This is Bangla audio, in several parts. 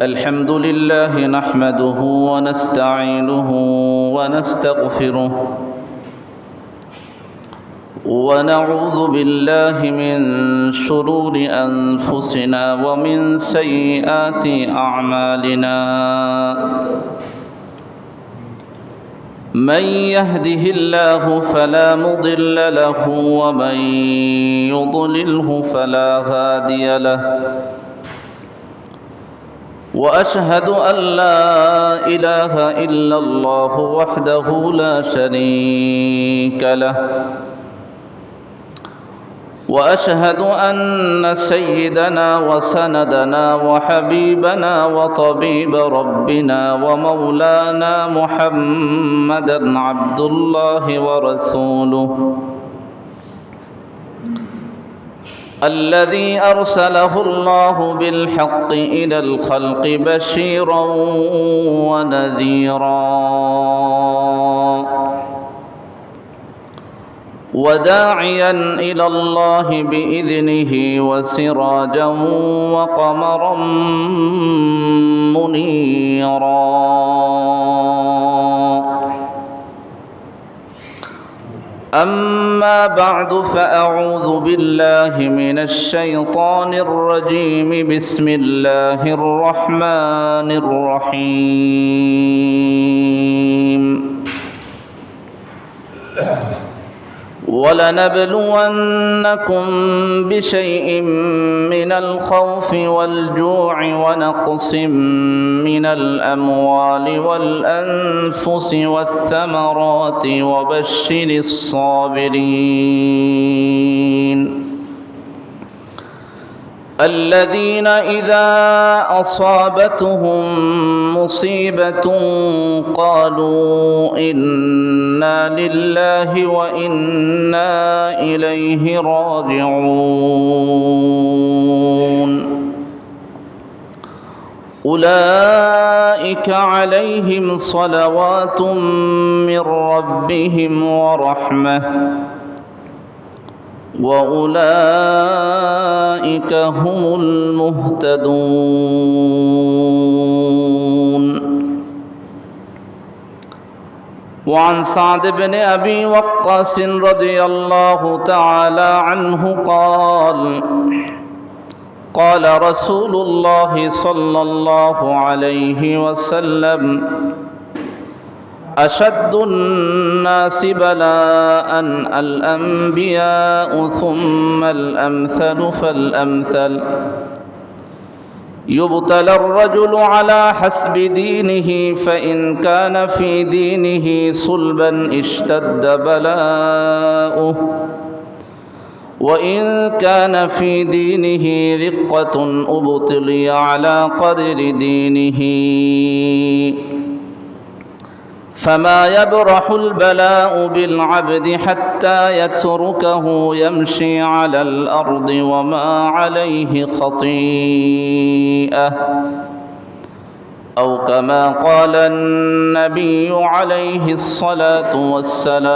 الحمد لله نحمده ونستعينه ونستغفره ونعوذ بالله من شرور أنفسنا ومن سيئات أعمالنا من يهده الله فلا مضل له ومن يضلله فلا هادي له وأشهد أن لا إله إلا الله وحده لا شريك له وأشهد أن سيدنا وسندنا وحبيبنا وطبيب ربنا ومولانا محمدًا عبد الله ورسوله الذي أرسله الله بالحق إلى الخلق بشيرًا ونذيرًا وداعيا إلى الله بإذنه وسراجا وقمرا منيرا أما بعد فأعوذ بالله من الشيطان الرجيم بسم الله الرحمن الرحيم ولنبلونكم بشيء من الخوف والجوع ونقص من الأموال والأنفس والثمرات وبشر الصابرين الذين إذا أصابتهم مصيبة قالوا إنا لله وإنا إليه راجعون أولئك عليهم صلوات من ربهم ورحمة وأولئك هم المهتدون وعن سعد بن أبي وقاص رضي الله تعالى عنه قال رسول الله صلى الله عليه وسلم أشد الناس بلاء الأنبياء ثم الأمثل فالأمثل يبتلى الرجل على حسب دينه فإن كان في دينه صلبا اشتد بلاؤه وإن كان في دينه رقة أبتلي على قدر دينه فما يبرح البلاء بالعبد حتى يتركه يمشي على الأرض وما عليه خطيئة أو كما قال النبي عليه الصلاة والسلام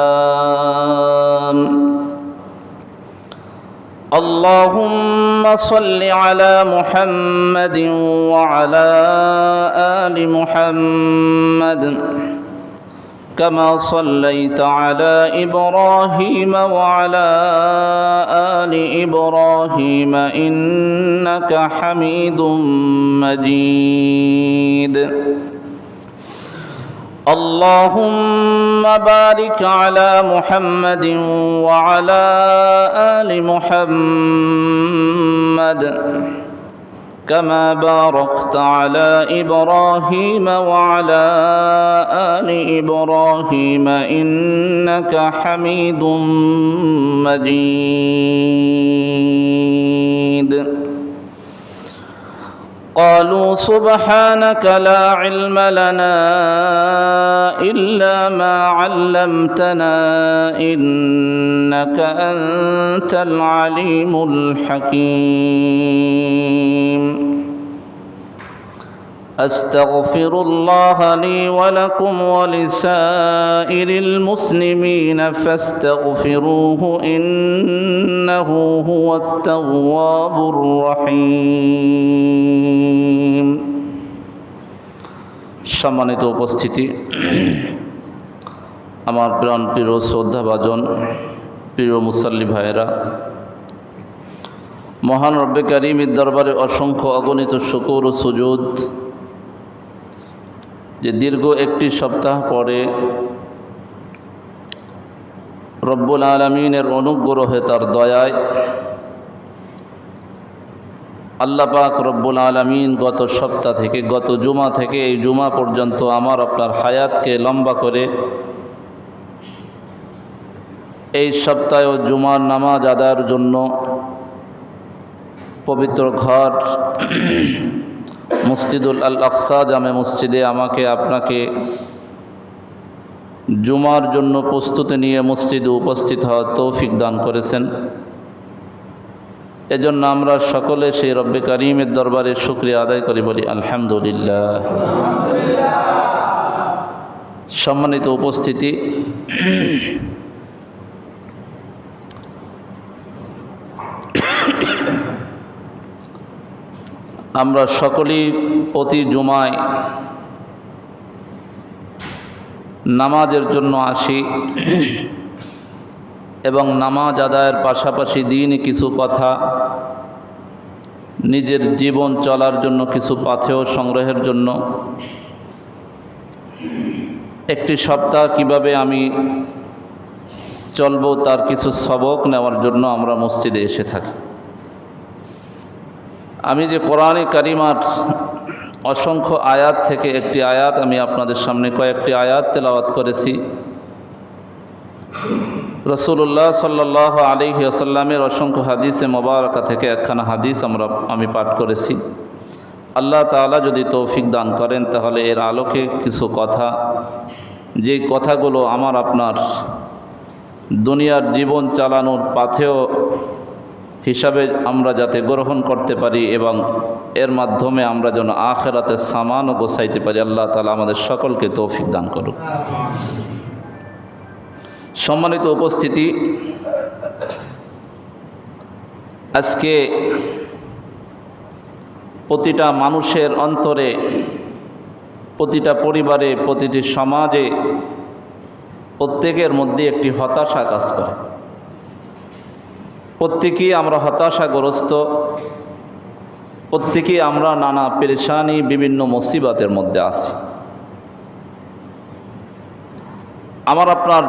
اللهم صل على محمد وعلى آل محمد كما صليت على إبراهيم وعلى آل إبراهيم إنك حميد مجيد اللهم بارك على محمد وعلى آل محمد كما باركت على إبراهيم وعلى آل إبراهيم إنك حميد مجيد قالوا سبحانك لا علم لنا إلا ما علمتنا إنك أنت العليم الحكيم أستغفر الله لي ولكم ولسائر المسلمين فاستغفروه إنه هو التواب الرحيم সম্মানিত উপস্থিতি, আমার প্রাণ প্রিয় শ্রদ্ধাভাজন প্রিয় মুসল্লি ভাইয়েরা, মহান রব্বে কারীমের দরবারে অসংখ্য অগণিত শুকর ও সুজুদ যে দীর্ঘ একটি সপ্তাহ পরে রব্বুল আলামিনের অনুগ্রহে তার দয়ায় আল্লাহ পাক রব্বুল আলামিন গত সপ্তাহ থেকে, গত জুমা থেকে এই জুমা পর্যন্ত আমার আপনার হায়াতকে লম্বা করে এই সপ্তাহে জুমার নামাজ আদায়ের জন্য পবিত্র ঘর মসজিদুল আল আকসা জামে মসজিদে আমাকে আপনাকে জুমার জন্য প্রস্তুতি নিয়ে মসজিদে উপস্থিত হওয়ার তৌফিক দান করেছেন। এজন্য আমরা সকলে সেই রব্বে কারীমের দরবারে শুকরিয়া আদায় করি, বলি আলহামদুলিল্লাহ। সম্মানিত উপস্থিতি, আমরা সকলেই প্রতি জুমায় নামাজের জন্য আসি এবং নামাজ আদায়ের পাশাপাশি দিনই কিছু কথা, নিজের জীবন চলার জন্য কিছু পাথেয় সংগ্রহের জন্য, একটি সপ্তাহ কিভাবে আমি চলবো তার কিছু সবক নেওয়ার জন্য আমরা মসজিদে এসে থাকি। আমি যে কোরআনে কারিমার অসংখ্য আয়াত থেকে একটি আয়াত আমি আপনাদের সামনে কয়েকটি আয়াত তেলাওয়াত করেছি। রাসূলুল্লাহ সাল্লাল্লাহু আলাইহি ওয়াসাল্লামের অসংখ্য হাদিসে মোবারকা থেকে একখানা হাদিস আমি পাঠ করেছি। আল্লাহ তাআলা যদি তৌফিক দান করেন তাহলে এর আলোকে কিছু কথা, যে কথাগুলো আমার আপনার দুনিয়ার জীবন চালানোর পাথেয় হিসাবে আমরা যাতে গ্রহণ করতে পারি এবং এর মাধ্যমে আমরা যেন আখিরাতের সামানও গোছাইতে পারি, আল্লাহ তাআলা আমাদের সকলকে তৌফিক দান করুক। সম্মানিত উপস্থিতি, আজকে প্রতিটা মানুষের অন্তরে, প্রতিটা পরিবারে, প্রতিটি সমাজে প্রত্যেকের মধ্যে একটি হতাশা কাজ করে। প্রত্যেকেই আমরা হতাশাগ্রস্ত, প্রত্যেকেই আমরা নানা পেরেশানি, বিভিন্ন মুসিবতের মধ্যে আছি। আমার আপনার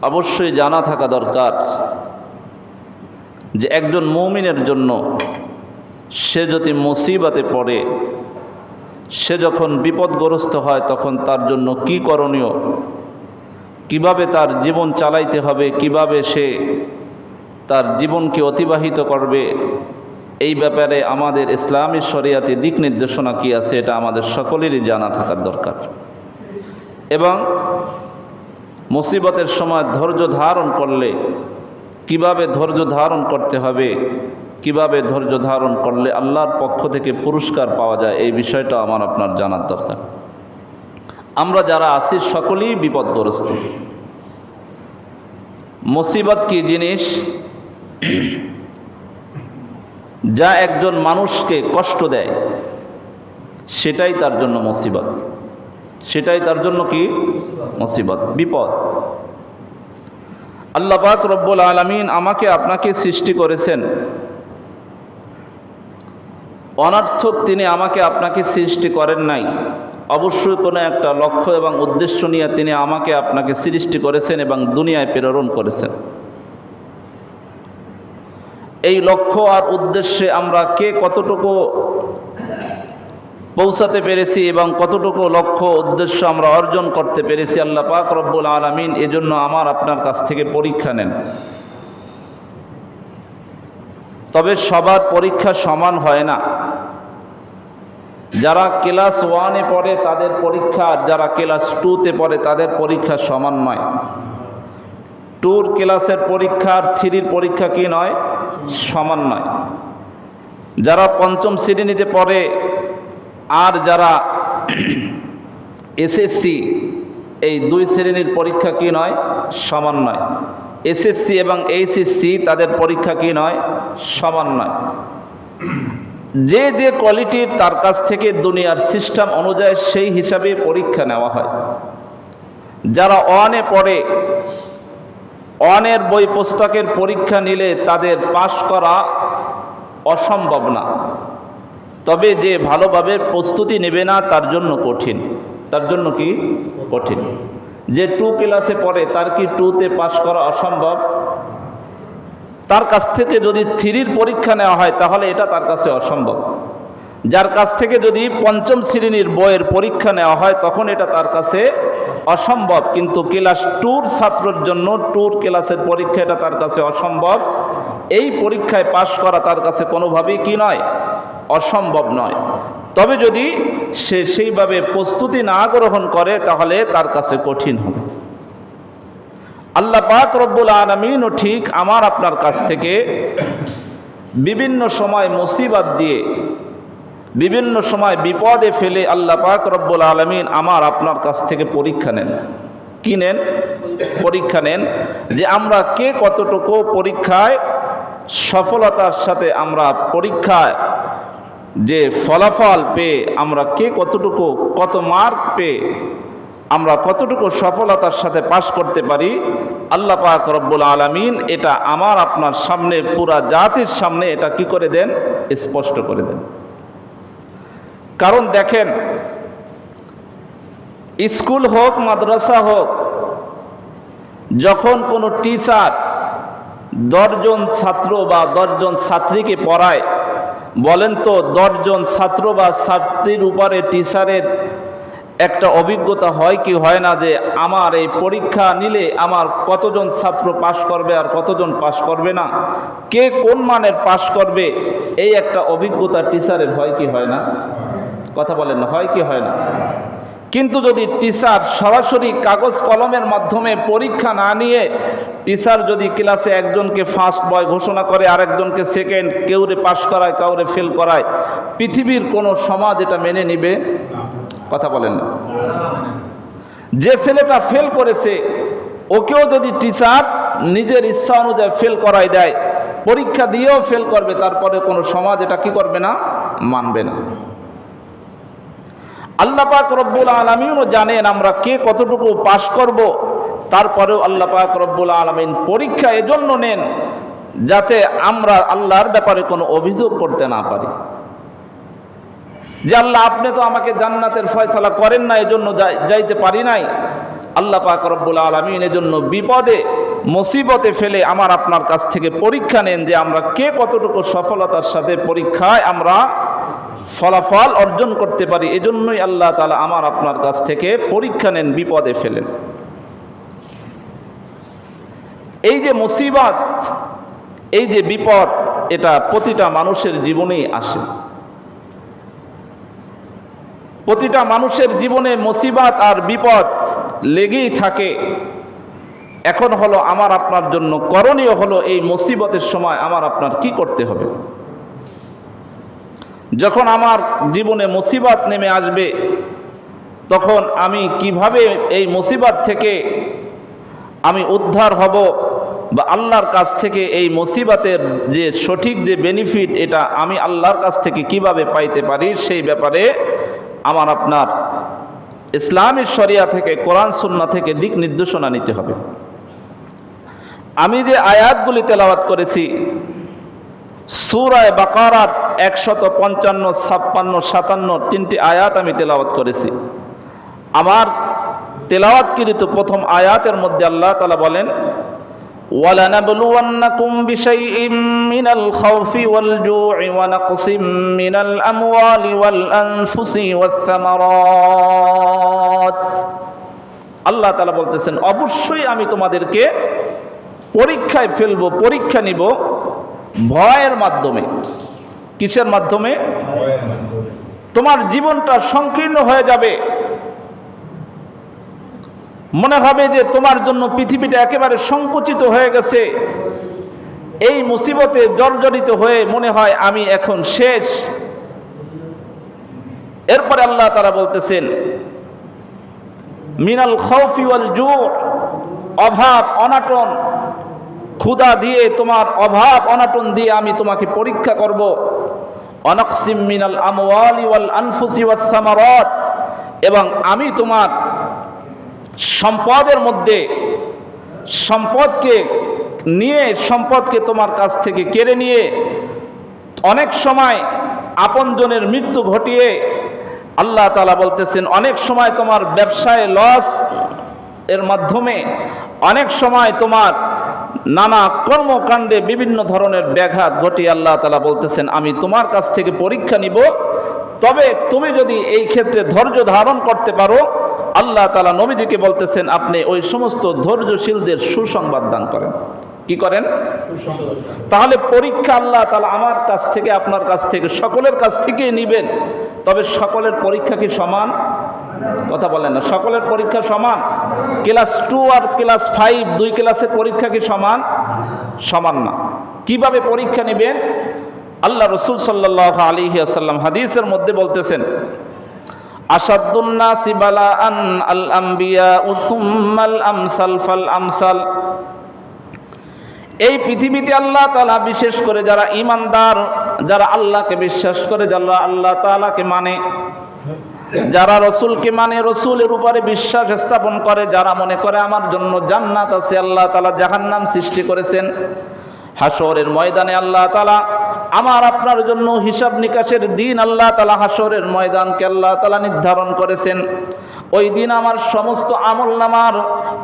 অবশ্যই জানা থাকা দরকার যে একজন মুমিনের জন্য সে যদি মুসিবতে পড়ে, সে যখন বিপদগ্রস্ত হয়, তখন তার জন্য কি করণীয়, কিভাবে তার জীবন চালাইতে হবে, কিভাবে সে তার জীবনকে অতিবাহিত করবে, এই ব্যাপারে আমাদের ইসলামী শরিয়াতে দিক নির্দেশনা কি আছে এটা আমাদের সকলেরই জানা থাকার দরকার। এবং মুসিবতের সময় ধৈর্য ধারণ করলে কিভাবে ধৈর্য ধারণ করতে হবে, কিভাবে ধৈর্য ধারণ করলে আল্লাহর পক্ষ থেকে পুরস্কার পাওয়া যায়, এই বিষয়টা আমার আপনার জানার দরকার। আমরা যারা আছি সকলেই বিপদগ্রস্ত। মুসিবত কি জিনিস? যা একজন মানুষকে কষ্ট দেয় সেটাই তার জন্য মুসিবত, সেটাই তার জন্য কি মুসিবত, বিপদ। আল্লাহ পাক রব্বুল আলামিন আমাকে আপনাকে সৃষ্টি করেছেন, অনর্থক তিনি আমাকে আপনাকে সৃষ্টি করেন নাই। অবশ্যই কোনো একটা লক্ষ্য এবং উদ্দেশ্য নিয়ে তিনি আমাকে আপনাকে সৃষ্টি করেছেন এবং দুনিয়ায় প্রেরণ করেছেন। এই লক্ষ্য আর উদ্দেশ্যে আমরা কে কতটুকু পৌঁছাতে পেরেছি এবং কতটুকু লক্ষ্য উদ্দেশ্য আমরা অর্জন করতে পেরেছি, আল্লাহ পাক রব্বুল আলামিন এজন্য আমার আপনার কাছ থেকে পরীক্ষা নেন। তবে সবার পরীক্ষা সমান হয় না। যারা ক্লাস 1-এ পড়ে তাদের পরীক্ষা আর যারা ক্লাস 2-তে পড়ে তাদের পরীক্ষা সমান নয়। 2 ক্লাসের পরীক্ষা আর 3-র পরীক্ষা কি নয়? সমান নয়। যারা 5ম শ্রেণীতে পড়ে আর যারা এসএসসি, এই দুই শ্রেণীর পরীক্ষা কি নয়? সমান নয়। এসএসসি এবং এইচএসসি তাদের পরীক্ষা কি নয়? সমান নয়। যে যে কোয়ালিটির তার কাছ থেকে দুনিয়ার সিস্টেম অনুযায়ী সেই হিসাবে পরীক্ষা নেওয়া হয়। যারা অনে পড়ে, অনের বই পুস্তকের পরীক্ষা নিলে তাদের পাশ করা অসম্ভব না, তবে যে ভালোভাবে প্রস্তুতি নেবে না তার জন্য কঠিন। তার জন্য কি কঠিন? যে 2 ক্লাসে পড়ে তার কি 2তে পাশ করা অসম্ভব? তার কাছ থেকে যদি 3-র পরীক্ষা নেওয়া হয় তাহলে এটা তার কাছে অসম্ভব। যার কাছ থেকে যদি 5ম শ্রেণীর বইয়ের পরীক্ষা নেওয়া হয় তখন এটা তার কাছে অসম্ভব, কিন্তু ক্লাস 2র ছাত্রের জন্য 2 ক্লাসের পরীক্ষা এটা তার কাছে অসম্ভব। এই পরীক্ষায় পাশ করা তার কাছে কোনোভাবেই কি নয়? অসম্ভব নয়। তবে যদি সে সেইভাবে প্রস্তুতি না গ্রহণ করে তাহলে তার কাছে কঠিন হবে। আল্লাহ পাক রব্বুল আলামিনও ঠিক আমার আপনার কাছ থেকে বিভিন্ন সময় মুসিবত দিয়ে, বিভিন্ন সময় বিপদে ফেলে আল্লাহ পাক রব্বুল আলামিন আমার আপনার কাছ থেকে পরীক্ষা নেন। কি নেন? পরীক্ষা নেন যে আমরা কে কতটুকু পরীক্ষায় সফলতার সাথে, আমরা পরীক্ষায় যে ফলাফল পেয়ে আমরা কে কতটুকু, কত মার্ক পেয়ে আমরা কতটুকু সফলতার সাথে পাশ করতে পারি। আল্লাহ পাক রব্বুল আলামিন এটা আমার আপনার সামনে, পুরা জাতির সামনে এটা কি করে দেন? স্পষ্ট করে দেন। কারণ দেখেন, স্কুল হোক মাদ্রাসা হোক, যখন কোনো টিচার 10 জন ছাত্র বা 10 জন ছাত্রীকে পড়ায়, বলেন তো 10 জন ছাত্র বা ছাত্রীর উপরে টিচারের একটা অভিজ্ঞতা হয় কি হয় না যে আমার এই পরীক্ষা নিলে আমার কতজন ছাত্র পাশ করবে আর কতজন পাশ করবে না, কে কোন মানের পাশ করবে, এই একটা অভিজ্ঞতা টিচারের হয় কি হয় না? কথা বলেন না, হয় কি হয় না? কিন্তু যদি টিচার সরাসরি কাগজ কলমের মাধ্যমে পরীক্ষা না নিয়ে টিচার যদি ক্লাসে একজনকে ফার্স্ট বয় ঘোষণা করে, আরেকজনকে সেকেন্ড, কেউরে পাশ করায় কাউরে ফেল করায়, পৃথিবীর কোনো সমাজ এটা মেনে নিবে? কথা বলেন না। যে ছেলেটা ফেল করেছে ওকেও যদি টিচার নিজের ইচ্ছা অনুযায়ী ফেল করায় দেয়, পরীক্ষা দিয়েও ফেল করবে, তারপরে কোনো সমাজ এটা কি করবে না? মানবে না। আল্লাহ পাক রব্বুল আলামিনও জানেন আমরা কে কতটুকু পাশ করব, তারপরেও আল্লাহ পাক রব্বুল আলামিন পরীক্ষা এজন্য নেন যাতে আমরা আল্লাহর ব্যাপারে কোনো অভিযোগ করতে না পারি যে আল্লাহ আপনি তো আমাকে জান্নাতের ফয়সালা করেন না, এজন্য যাইতে পারি নাই। আল্লাহ পাক রব্বুল আলামিন এজন্য বিপদে মুসিবতে ফেলে আমার আপনার কাছ থেকে পরীক্ষা নেন যে আমরা কে কতটুকু সফলতার সাথে পরীক্ষায় আমরা ফলাফল অর্জন করতে পারি। এজন্যই আল্লাহ তাআলা আমার আপনার কাছ থেকে পরীক্ষা নেন, বিপদে ফেলেন। এই যে মুসিবত, এই যে বিপদ, এটা প্রতিটা মানুষের জীবনেই আসে। প্রতিটা মানুষের জীবনে মুসিবত আর বিপদ লেগেই থাকে। এখন হলো আমার আপনার জন্য করণীয় হলো এই মুসিবতের সময় আমার আপনার কি করতে হবে। যখন আমার জীবনে মুসিবত নেমে আসবে তখন আমি কিভাবে এই মুসিবত থেকে আমি উদ্ধার হব, বা আল্লাহর কাছ থেকে এই মুসিবতের যে সঠিক যে বেনিফিট এটা আমি আল্লাহর কাছ থেকে কিভাবে পাইতে পারি, সেই ব্যাপারে আমার আপনার ইসলামী শরিয়া থেকে, কোরআন সুন্নাহ থেকে দিক নির্দেশনা নিতে হবে। আমি যে আয়াতগুলি তেলাওয়াত করেছি সূরা বাকারার 155, 56, 57 তিনটি আয়াত আমি তেলাওয়াত করেছি। আমার তেলাওয়াতকৃত প্রথম আয়াতের মধ্যে আল্লাহ তাআলা বলেন, وَلَنَبْلُوَنَّكُمْ بِشَيْءٍ مِّنَ الْخَوْفِ وَالْجُوعِ وَنَقْصٍ مِّنَ الْأَمْوَالِ وَالْأَنفُسِ وَالثَّمَرَاتِ। আল্লাহ তাআলা বলতেছেন অবশ্যই আমি তোমাদেরকে পরীক্ষায় ফেলবো, পরীক্ষা নিব ভয়ের মাধ্যমে। কিসের মাধ্যমে? তোমার জীবনটা সংকীর্ণ হয়ে যাবে, মনে হবে যে তোমার জন্য পৃথিবীটা একেবারে সংকুচিত হয়ে গেছে। এই মুসিবতে জর্জরিত হয়ে মনে হয় আমি এখন শেষ। এরপরে আল্লাহ তাআলা বলতেছেন মিনাল খাউফি ওয়াল জু', অভাব অনাটন, ক্ষুধা দিয়ে, তোমার অভাব অনাটন দিয়ে আমি তোমাকে পরীক্ষা করব। অনাকসিম মিনাল আমওয়ালি ওয়াল আনফুসি ওয়াস সামারাত, এবং আমি তোমার সম্পদের মধ্যে সম্পদকে তোমার কাছ থেকে কেড়ে নিয়ে অনেক সময় আপনজনের মৃত্যু ঘটিয়ে, আল্লাহ তাআলা বলতেছেন অনেক সময় তোমার ব্যবসায় লস এর মাধ্যমে, অনেক সময় তোমার নানা কর্মকাণ্ডে বিভিন্ন ধরনের ব্যাঘাত ঘটিয়ে আল্লাহ তাআলা বলতেছেন আমি তোমার কাছ থেকে পরীক্ষা নিব। তবে তুমি যদি এই ক্ষেত্রে ধৈর্য ধারণ করতে পারো, আল্লাহ তাআলা নবীজিকে বলতেছেন আপনি ওই সমস্ত ধৈর্যশীলদের সুসংবাদ দান করেন। কি করেন? তাহলে পরীক্ষা আল্লাহ তাআলা আমার কাছ থেকে, আপনার কাছ থেকে, সকলের কাছ থেকেই নেবেন। তবে সকলের পরীক্ষা কি সমান? কথা বলেন না। সকলের পরীক্ষা সমান? ক্লাস 2 আর ক্লাস 5 দুই ক্লাসের পরীক্ষা কি সমান? সমান না। কিভাবে পরীক্ষা নেবেন? আল্লাহ রাসূল সাল্লাল্লাহু আলাইহি ওয়াসাল্লাম হাদিসের মধ্যে বলতেছেন আশাদ্দুন নাসি বালাআন আল আমবিয়া সুম্মাল আমসাল ফাল আমসাল। এই পৃথিবীতে আল্লাহ তাআলা বিশেষ করে যারা ঈমানদার, যারা আল্লাহকে বিশ্বাস করে, যারা আল্লাহ তাআলাকে মানে, যারা রসুলকে মানে, রসুলের উপরে বিশ্বাস স্থাপন করে, যারা মনে করে আমার জন্য জান্নাত আছে, আল্লাহ তাআলা জাহান্নাম সৃষ্টি করেছেন, হাসরের ময়দানে আল্লাহ তাআলা আমার আপনার জন্য হিসাব নিকাশের দিন, আল্লাহ তাআলা হাসরের ময়দানকে আল্লাহ তাআলা নির্ধারণ করেছেন। ওই দিন আমার সমস্ত আমলনামার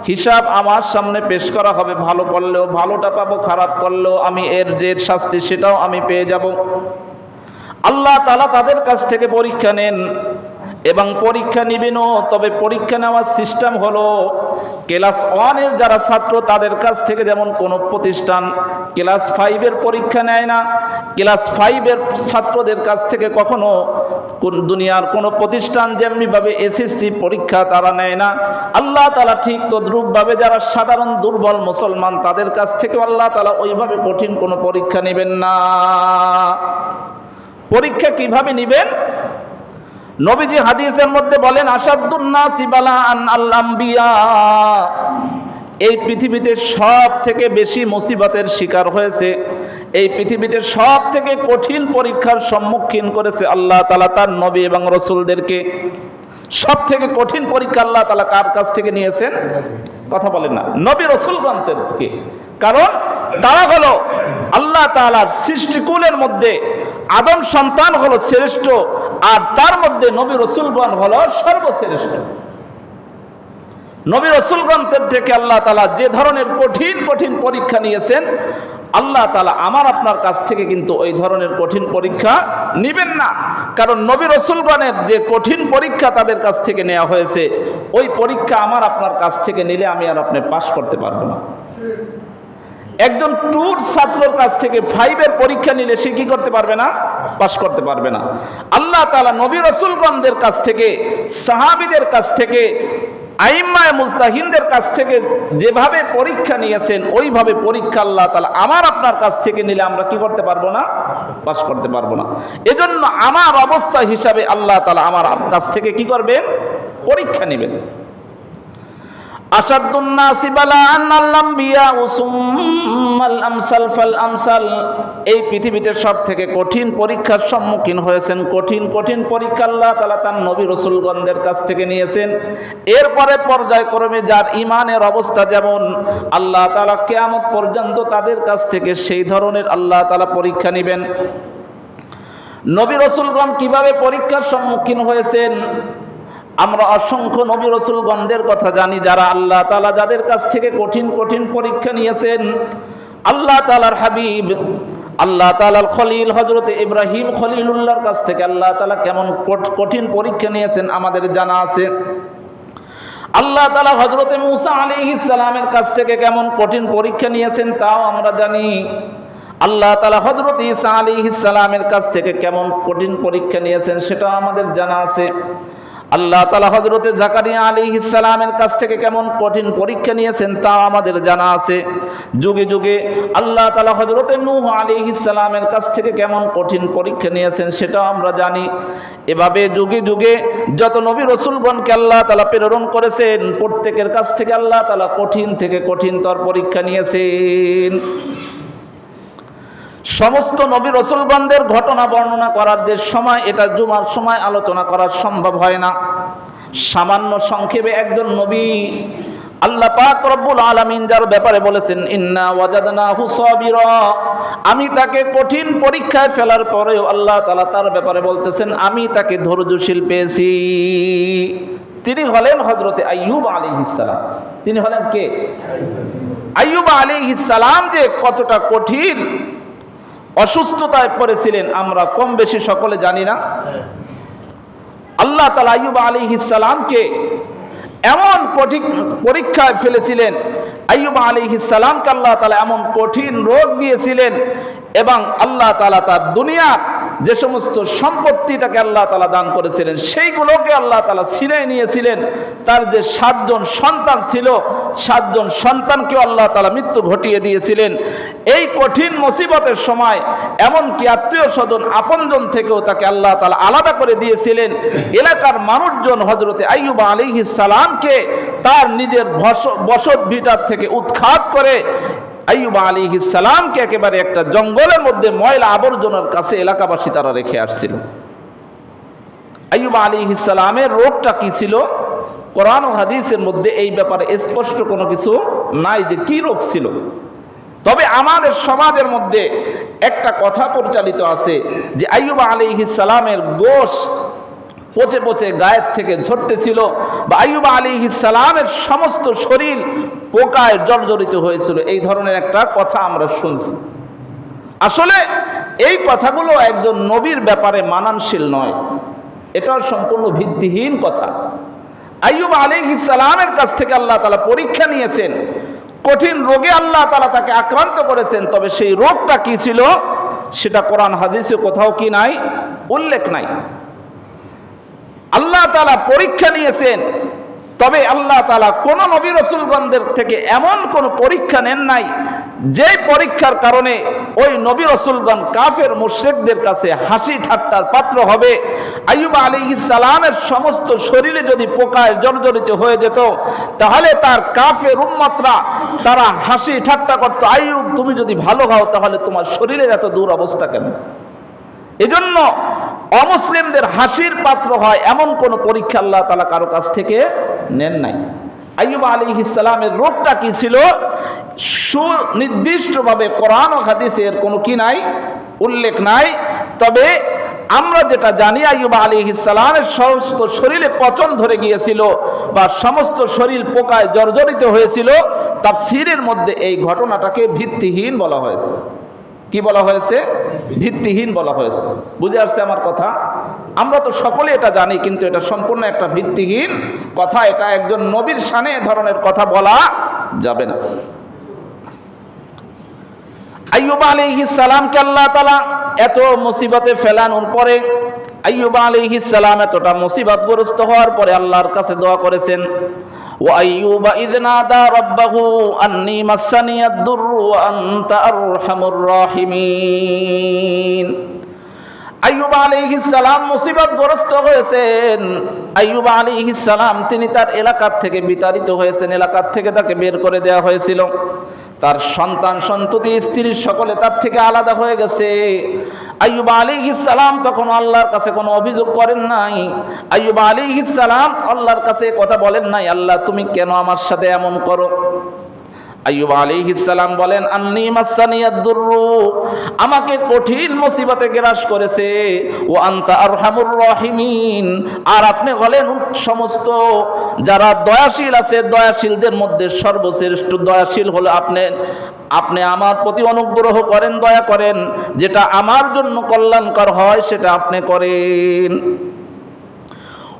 হিসাব আমার সামনে পেশ করা হবে। ভালো করলেও ভালোটা পাবো, খারাপ করলেও আমি এর যে শাস্তি সেটাও আমি পেয়ে যাব। আল্লাহ তাআলা তাদের কাছ থেকে পরীক্ষা নেন এবং পরীক্ষা নিবেনও। তবে পরীক্ষা নেওয়ার সিস্টেম হলো ক্লাস 1 এর যারা ছাত্র তাদের কাছ থেকে যেমন কোনো প্রতিষ্ঠান ক্লাস 5 এর পরীক্ষা নেয় না, ক্লাস 5 এর ছাত্রদের কাছ থেকে কখনো দুনিয়ার কোনো প্রতিষ্ঠান যেমনিভাবে এসএসসি পরীক্ষা তারা নেয় না, আল্লাহ তাআলা ঠিক তদ্রূপভাবে যারা সাধারণ দুর্বল মুসলমান তাদের কাছ থেকে আল্লাহ তাআলা ওইভাবে কঠিন কোনো পরীক্ষা নেবেন না। পরীক্ষা কিভাবে নেবেন? নবীজি হাদিসের মধ্যে বলেন আশাদ্দুন নাসি বালাআন আল আমবিয়া, এই পৃথিবীতে সব থেকে বেশি মুসিবতের শিকার হয়েছে, এই পৃথিবীতে সব থেকে কঠিন পরীক্ষার সম্মুখীন করেছে আল্লাহ তাআলা তার নবী এবং রাসূলদেরকে। সব থেকে কঠিন পরীক্ষা আল্লাহ তাআলা কার কাছ থেকে নিয়েছেন? কথা বলেন না, নবী রাসূলগণদের থেকে। কারণ তারা হলো আল্লাহ তাআলার সৃষ্টিকুলের মধ্যে আদম সন্তান হলো শ্রেষ্ঠ, আর তার মধ্যে নবী রাসূলগণ হলো সর্বশ্রেষ্ঠ। নবী রাসূলগণদের থেকে আল্লাহ তাআলা যে ধরনের কঠিন কঠিন পরীক্ষা নিয়েছেন, আল্লাহ তাআলা আমার আপনার কাছ থেকে কিন্তু ওই ধরনের কঠিন পরীক্ষা নেবেন না। কারণ নবী রাসূলগণের যে কঠিন পরীক্ষা তাদের কাছ থেকে নেওয়া হয়েছে, ওই পরীক্ষা আমার আপনার কাছ থেকে নিলে আমি আর আপনি পাস করতে পারবো না। একজন 2 ছাত্রের কাছ থেকে 5 এর পরীক্ষা নিলে সে কি করতে পারবে না? পাস করতে পারবে না। আল্লাহ তাআলা নবী রাসূলগণদের কাছ থেকে, সাহাবীদের কাছ থেকে, আইম্মায়ে মুজতাহিদদের কাছ থেকে যেভাবে পরীক্ষা নিয়েছেন, ওইভাবে পরীক্ষা আল্লাহ তাআলা আমার আপনার কাছ থেকে নিলে আমরা কি করতে পারবো না? পাস করতে পারবো না। এজন্য আমার অবস্থা হিসাবে আল্লাহ তাআলা আমার কাছ থেকে কি করবেন? পরীক্ষা নেবেন। আশাদ্দুন নাসি বালাআন আল আমবিয়া সুম্মাল আমসাল ফাল আমসাল, এই পৃথিবীতে সব থেকে কঠিন পরীক্ষার সম্মুখীন হয়েছেন, কঠিন কঠিন পরীক্ষা আল্লাহ তাআলা তার নবী রাসূলগণদের কাছ থেকে নিয়েছেন। এরপরে পর্যায়ক্রমে যার ঈমানের অবস্থা যেমন, আল্লাহ তাআলা কিয়ামত পর্যন্ত তাদের কাছ থেকে সেই ধরনের আল্লাহ তাআলা পরীক্ষা নেবেন। নবী রাসূলগণ কিভাবে পরীক্ষার সম্মুখীন হয়েছেন? আমরা অসংখ্য নবী রাসূলগণদের কথা জানি, যারা আল্লাহ তাআলা যাদের কাছ থেকে কঠিন কঠিন পরীক্ষা নিয়েছেন। আল্লাহ তাআলার হাবিব, আল্লাহ তাআলার খলিল হযরতে ইব্রাহিম খলিলুল্লাহর কাছ থেকে আল্লাহ তাআলা কেমন কঠিন পরীক্ষা নিয়েছেন আমাদের জানা আছে। আল্লাহ তাআলা হযরতে মূসা আলাইহিস সালামের কাছ থেকে কেমন কঠিন পরীক্ষা নিয়েছেন তাও আমরা জানি। আল্লাহ তাআলা হযরতে ঈসা আলাইহিস সালামের কাছ থেকে কেমন কঠিন পরীক্ষা নিয়েছেন সেটাও আমাদের জানা আছে। আল্লাহ তাআলা হযরতে জাকারিয়া আলাইহিস সালামের কাছ থেকে কেমন কঠিন পরীক্ষা নিয়েছেন তা আমাদের জানা আছে। যুগে যুগে আল্লাহ তাআলা হযরতে নূহ আলাইহিস সালামের কাছ থেকে কেমন কঠিন পরীক্ষা নিয়েছেন সেটাও আমরা জানি। এভাবে যুগে যুগে যত নবী রাসূলগণকে আল্লাহ তাআলা প্রেরণ করেছেন প্রত্যেকের কাছ থেকে আল্লাহ তাআলা কঠিন থেকে কঠিনতর পরীক্ষা নিয়েছেন। সমস্ত নবী রাসূলগণদের ঘটনা বর্ণনা করার যে সময়, এটা জুমার সময় আলোচনা করা সম্ভব হয় না। সামান্য সংক্ষেপে একজন নবী আল্লাহ পাক রব্বুল আলামিন যার ব্যাপারে বলেছেন ইন্না ওয়াজাদনাহু সাবিরা, আমি তাকে কঠিন পরীক্ষায় ফেলার পরেও আল্লাহ তাআলা তার ব্যাপারে বলতেছেন আমি তাকে ধৈর্যশীল পেয়েছি। তিনি হলেন হযরতে আইয়ুব আলাইহিস সালাম। তিনি হলেন কে? আইয়ুব আলাইহিস সালাম যে কতটা কঠিন অসুস্থতায় পড়েছিলেন আমরা কম বেশি সকলে জানি না। আল্লাহ তাআলা আইয়ুব আলাইহিস সালামকে এমন কঠিন পরীক্ষায় ফেলেছিলেন, আইয়ুব আলাইহিস সালামকে আল্লাহ তাআলা এমন কঠিন রোগ দিয়েছিলেন এবং আল্লাহ তাআলা তার দুনিয়ার যে সমস্ত সম্পত্তি তাকে আল্লাহ তাআলা দান করেছিলেন সেইগুলোকে আল্লাহ তাআলা ছিনিয়ে নিয়েছিলেন। তার যে 7 জন সন্তান ছিল 7 জন সন্তানকেও আল্লাহ তাআলা মৃত্যু ঘটিয়ে দিয়েছিলেন। এই কঠিন মুসিবতের সময় এমনকি আত্মীয় স্বজন আপনজন থেকেও তাকে আল্লাহ তাআলা আলাদা করে দিয়েছিলেন। এলাকার মানুষজন হযরতে আইয়ুব আলাইহিস সালামকে তার নিজের বসত ভিটার থেকে উৎখাত করে আইয়ুব আলাইহিস সালামকে একেবারে একটা জঙ্গলের মধ্যে ময়লা আবর্জনার কাছে এলাকাবাসী তারা রেখে আসছিল। আইয়ুব আলাইহিস সালামের রোগটা কি ছিল? কোরআন ও হাদিসের মধ্যে এই ব্যাপারে স্পষ্ট কোনো কিছু নাই যে কি রোগ ছিল। তবে আমাদের সমাজের মধ্যে একটা কথা পরিচালিত আছে যে আইয়ুব আলাইহিস সালামের গোশ পচে পচে গায়ের থেকে ঝরতেছিল বা আইয়ুব আলাইহিস সালামের সমস্ত শরীর পোকায় জর্জরিত হয়েছিল, এই ধরনের একটা কথা আমরা শুনছি। আসলে এই কথাগুলো একজন নবীর ব্যাপারে মানানশীল নয়, এটাও সম্পূর্ণ ভিত্তিহীন কথা। আইয়ুব আলাইহিস সালামের কাছ থেকে আল্লাহ তাআলা পরীক্ষা নিয়েছেন, কঠিন রোগে আল্লাহ তাআলা তাকে আক্রান্ত করেছেন। তবে সেই রোগটা কি ছিল সেটা কোরআন হাদিসে কোথাও কি নাই, উল্লেখ নাই। আল্লাহ তাআলা পরীক্ষা নিয়েছেন, তবে আল্লাহ তাআলা কোন নবী রাসূলগণদের থেকে এমন কোন পরীক্ষা নেন নাই যে পরীক্ষার কারণে ওই নবী রাসূলগণ কাফের মুশরিকদের কাছে হাসি ঠাট্টার পাত্র হবে। আইয়ুব আলাইহিস সালামের সমস্ত শরীরে যদি পোকায় জর্জরিত হয়ে যেত তাহলে তার কাফের উম্মতরা তারা হাসি ঠাট্টা করত, আইয়ুব তুমি যদি ভালো হও তাহলে তোমার শরীরের এত দুরবস্থা কেন? এজন্য অমুসলিমদের হাসির পাত্র হয় এমন কোন পরীক্ষা আল্লাহ তাআলা কারো কাছ থেকে নেন নাই। আইয়ুব আলাইহিস সালামের রোগটা কি ছিল সুনির্দিষ্টভাবে কোরআন ও হাদিসের কোনো কি নাই, উল্লেখ নাই। তবে আমরা যেটা জানি আইয়ুব আলাইহিস সালামের সমস্ত শরীরে পচন ধরে গিয়েছিল বা সমস্ত শরীর পোকায় জর্জরিত হয়েছিল। তাফসীরের মধ্যে এই ঘটনাটাকে ভিত্তিহীন বলা হয়েছে। কি বলা হয়েছে? ভিত্তিহীন বলা হয়েছে। বুঝে আসছে আমার কথা? আমরা তো সকলে এটা জানি, কিন্তু এটা সম্পূর্ণ একটা ভিত্তিহীন কথা। এটা একজন নবীর শানে এ ধরনের কথা বলা যাবে না। আইয়ুব আলাইহিস সালামকে আল্লাহ তাআলা এত মুসিবতে ফেলানোর পরে আইয়ুব আলাইহিস সালাম এতটা মুসিবতগ্রস্ত হওয়ার পরে আল্লাহর কাছে দোয়া করেছেন, ওয়া আইয়ুবা ইয নাদা রাব্বাহু আন্নী মাসসানিয়াদ দুররু ওয়া আনতা আরহামুর রাহিমিন। আইয়ুব আলাইহিস সালাম মুসিবতগ্রস্ত হয়েছেন। আইয়ুব আলাইহিস সালাম তিনি তার এলাকার থেকে বিতাড়িত হয়েছেন, এলাকার থেকে তাকে বের করে দেওয়া হয়েছিল। তার সন্তান সন্ততি স্ত্রী সকলে তার থেকে আলাদা হয়ে গেছে। আইয়ুব আলাইহিস সালাম তখন আল্লাহর কাছে কোনো অভিযোগ করেন নাই। আইয়ুব আলাইহিস সালাম আল্লাহর কাছে কথা বলেন নাই, আল্লাহ তুমি কেন আমার সাথে এমন করো? আইয়ুব আলাইহিস সালাম বলেন, আন্নী মাসসানিয়াদ দুররু, আমাকে কঠিন মুসিবতে গ্রাস করেছে, ও আনতা আরহামুর রাহিমিন, আর আপনি হলেন সমস্ত যারা দয়াশীল আছে দয়াশীলদের মধ্যে সর্বশ্রেষ্ঠ দয়াশীল হলো আপনি। আপনি আমার প্রতি অনুগ্রহ করেন, দয়া করেন, যেটা আমার জন্য কল্যাণকর হয় সেটা আপনি করেন।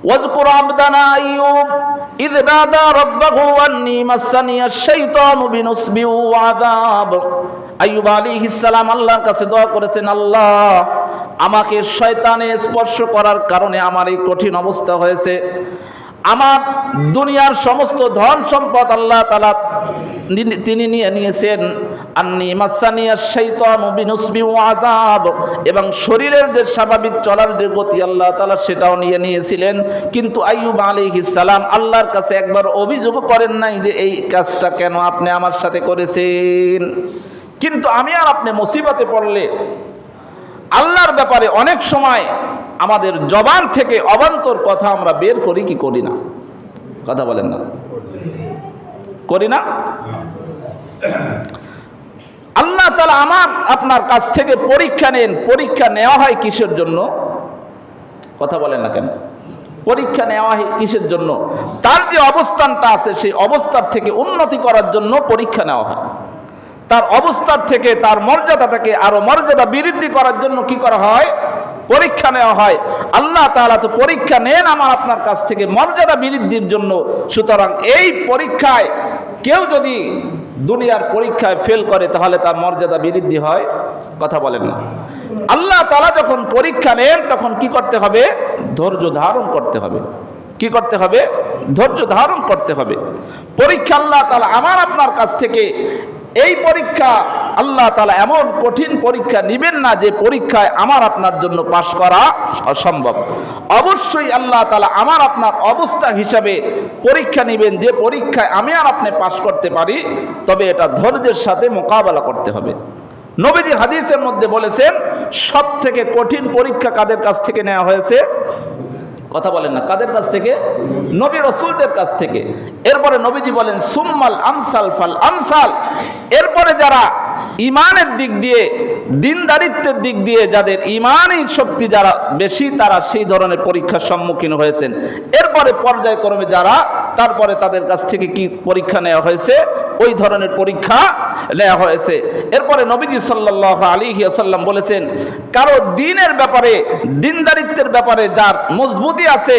واذكر عبدنا أيوب إذ نادى ربه أني مسني الشيطان بنصب وعذاب। আইয়ুব আলাইহিস সালাম আল্লাহর কাছে দোয়া করেছেন, আল্লাহ আমাকে শয়তানে স্পর্শ করার কারণে আমার এই কঠিন অবস্থা হয়েছে। আমার দুনিয়ার সমস্ত ধন সম্পদ আল্লাহ তাআলা তিনি নিয়ে নিয়েছেন। আন্নী মাসানিয়াশ শাইতানু বিনুসবি ওয়া আযাব, এবং শরীরের যে স্বাভাবিক চলার যে গতি আল্লাহ তাআলা সেটাও নিয়ে নিয়েছিলেন। কিন্তু আইয়ুব আলাইহিস সালাম আল্লাহর কাছে একবার অভিযোগ করেন নাই যে এই কাজটা কেন আপনি আমার সাথে করেছেন। কিন্তু আমি আর আপনি মুসিবতে পড়লে আল্লাহর ব্যাপারে অনেক সময় আমাদের জবান থেকে অবান্তর কথা আমরা বের করি কি করি না? কথা বলেন না, করি না? আল্লাহ তাআলা আমার আপনার কাছ থেকে পরীক্ষা নেন। পরীক্ষা নেওয়া হয় কিসের জন্য? কথা বলেন না কেন? পরীক্ষা নেওয়া হয় কিসের জন্য? তার যে অবস্থানটা আছে সেই অবস্থার থেকে উন্নতি করার জন্য পরীক্ষা নেওয়া হয়। তার অবস্থার থেকে, তার মর্যাদা থেকে আরো মর্যাদা বৃদ্ধি করার জন্য কি করা হয়? পরীক্ষা নেওয়া হয়। আল্লাহ তাআলা তো পরীক্ষা নেন আমার আপনার কাছ থেকে মর্যাদা বৃদ্ধির জন্য। সুতরাং এই পরীক্ষায় কেউ যদি দুনিয়ার পরীক্ষায় ফেল করে তাহলে তার মর্যাদা বৃদ্ধি হয়? কথা বলেন না। আল্লাহ তাআলা যখন পরীক্ষা নেন তখন কি করতে হবে? ধৈর্য ধারণ করতে হবে। কি করতে হবে? ধৈর্য ধারণ করতে হবে। পরীক্ষা আল্লাহ তাআলা আমার আপনার কাছ থেকে, এই পরীক্ষা আল্লাহ তাআলা এমন কঠিন পরীক্ষা নিবেন না যে পরীক্ষায় আমার আপনার জন্য পাশ করা অসম্ভব। অবশ্যই আল্লাহ তাআলা আমার আপনার অবস্থা হিসাবে পরীক্ষা নিবেন, যে পরীক্ষায় আমি আর আপনি পাশ করতে পারি, তবে এটা ধৈর্যের সাথে মোকাবেলা করতে হবে। নবীজি হাদিসের মধ্যে বলেছেন সব থেকে কঠিন পরীক্ষা কাদের কাছ থেকে নেওয়া হয়েছে? কথা বলেন না, কাদের কাছ থেকে? নবী রাসূলদের কাছ থেকে। এরপরে নবীজি বলেন সুম্মাল আমসাল ফাল আমসাল, এরপরে যারা ইমানের দিক দিয়ে, দিনদারিত্বের দিক দিয়ে যাদের ইমানই শক্তি যারা বেশি, তারা সেই ধরনের পরীক্ষার সম্মুখীন হয়েছেন। এরপরে পর্যায়ক্রমে যারা, তারপরে তাদের কাছ থেকে কি পরীক্ষা নেওয়া হয়েছে? ওই ধরনের পরীক্ষা নেওয়া হয়েছে। এরপরে নবীজি সাল্লাল্লাহু আলাইহি ওয়াসাল্লাম বলেছেন কারো দ্বীনের ব্যাপারে, দিনদারিত্বের ব্যাপারে যার মজবুতি আছে,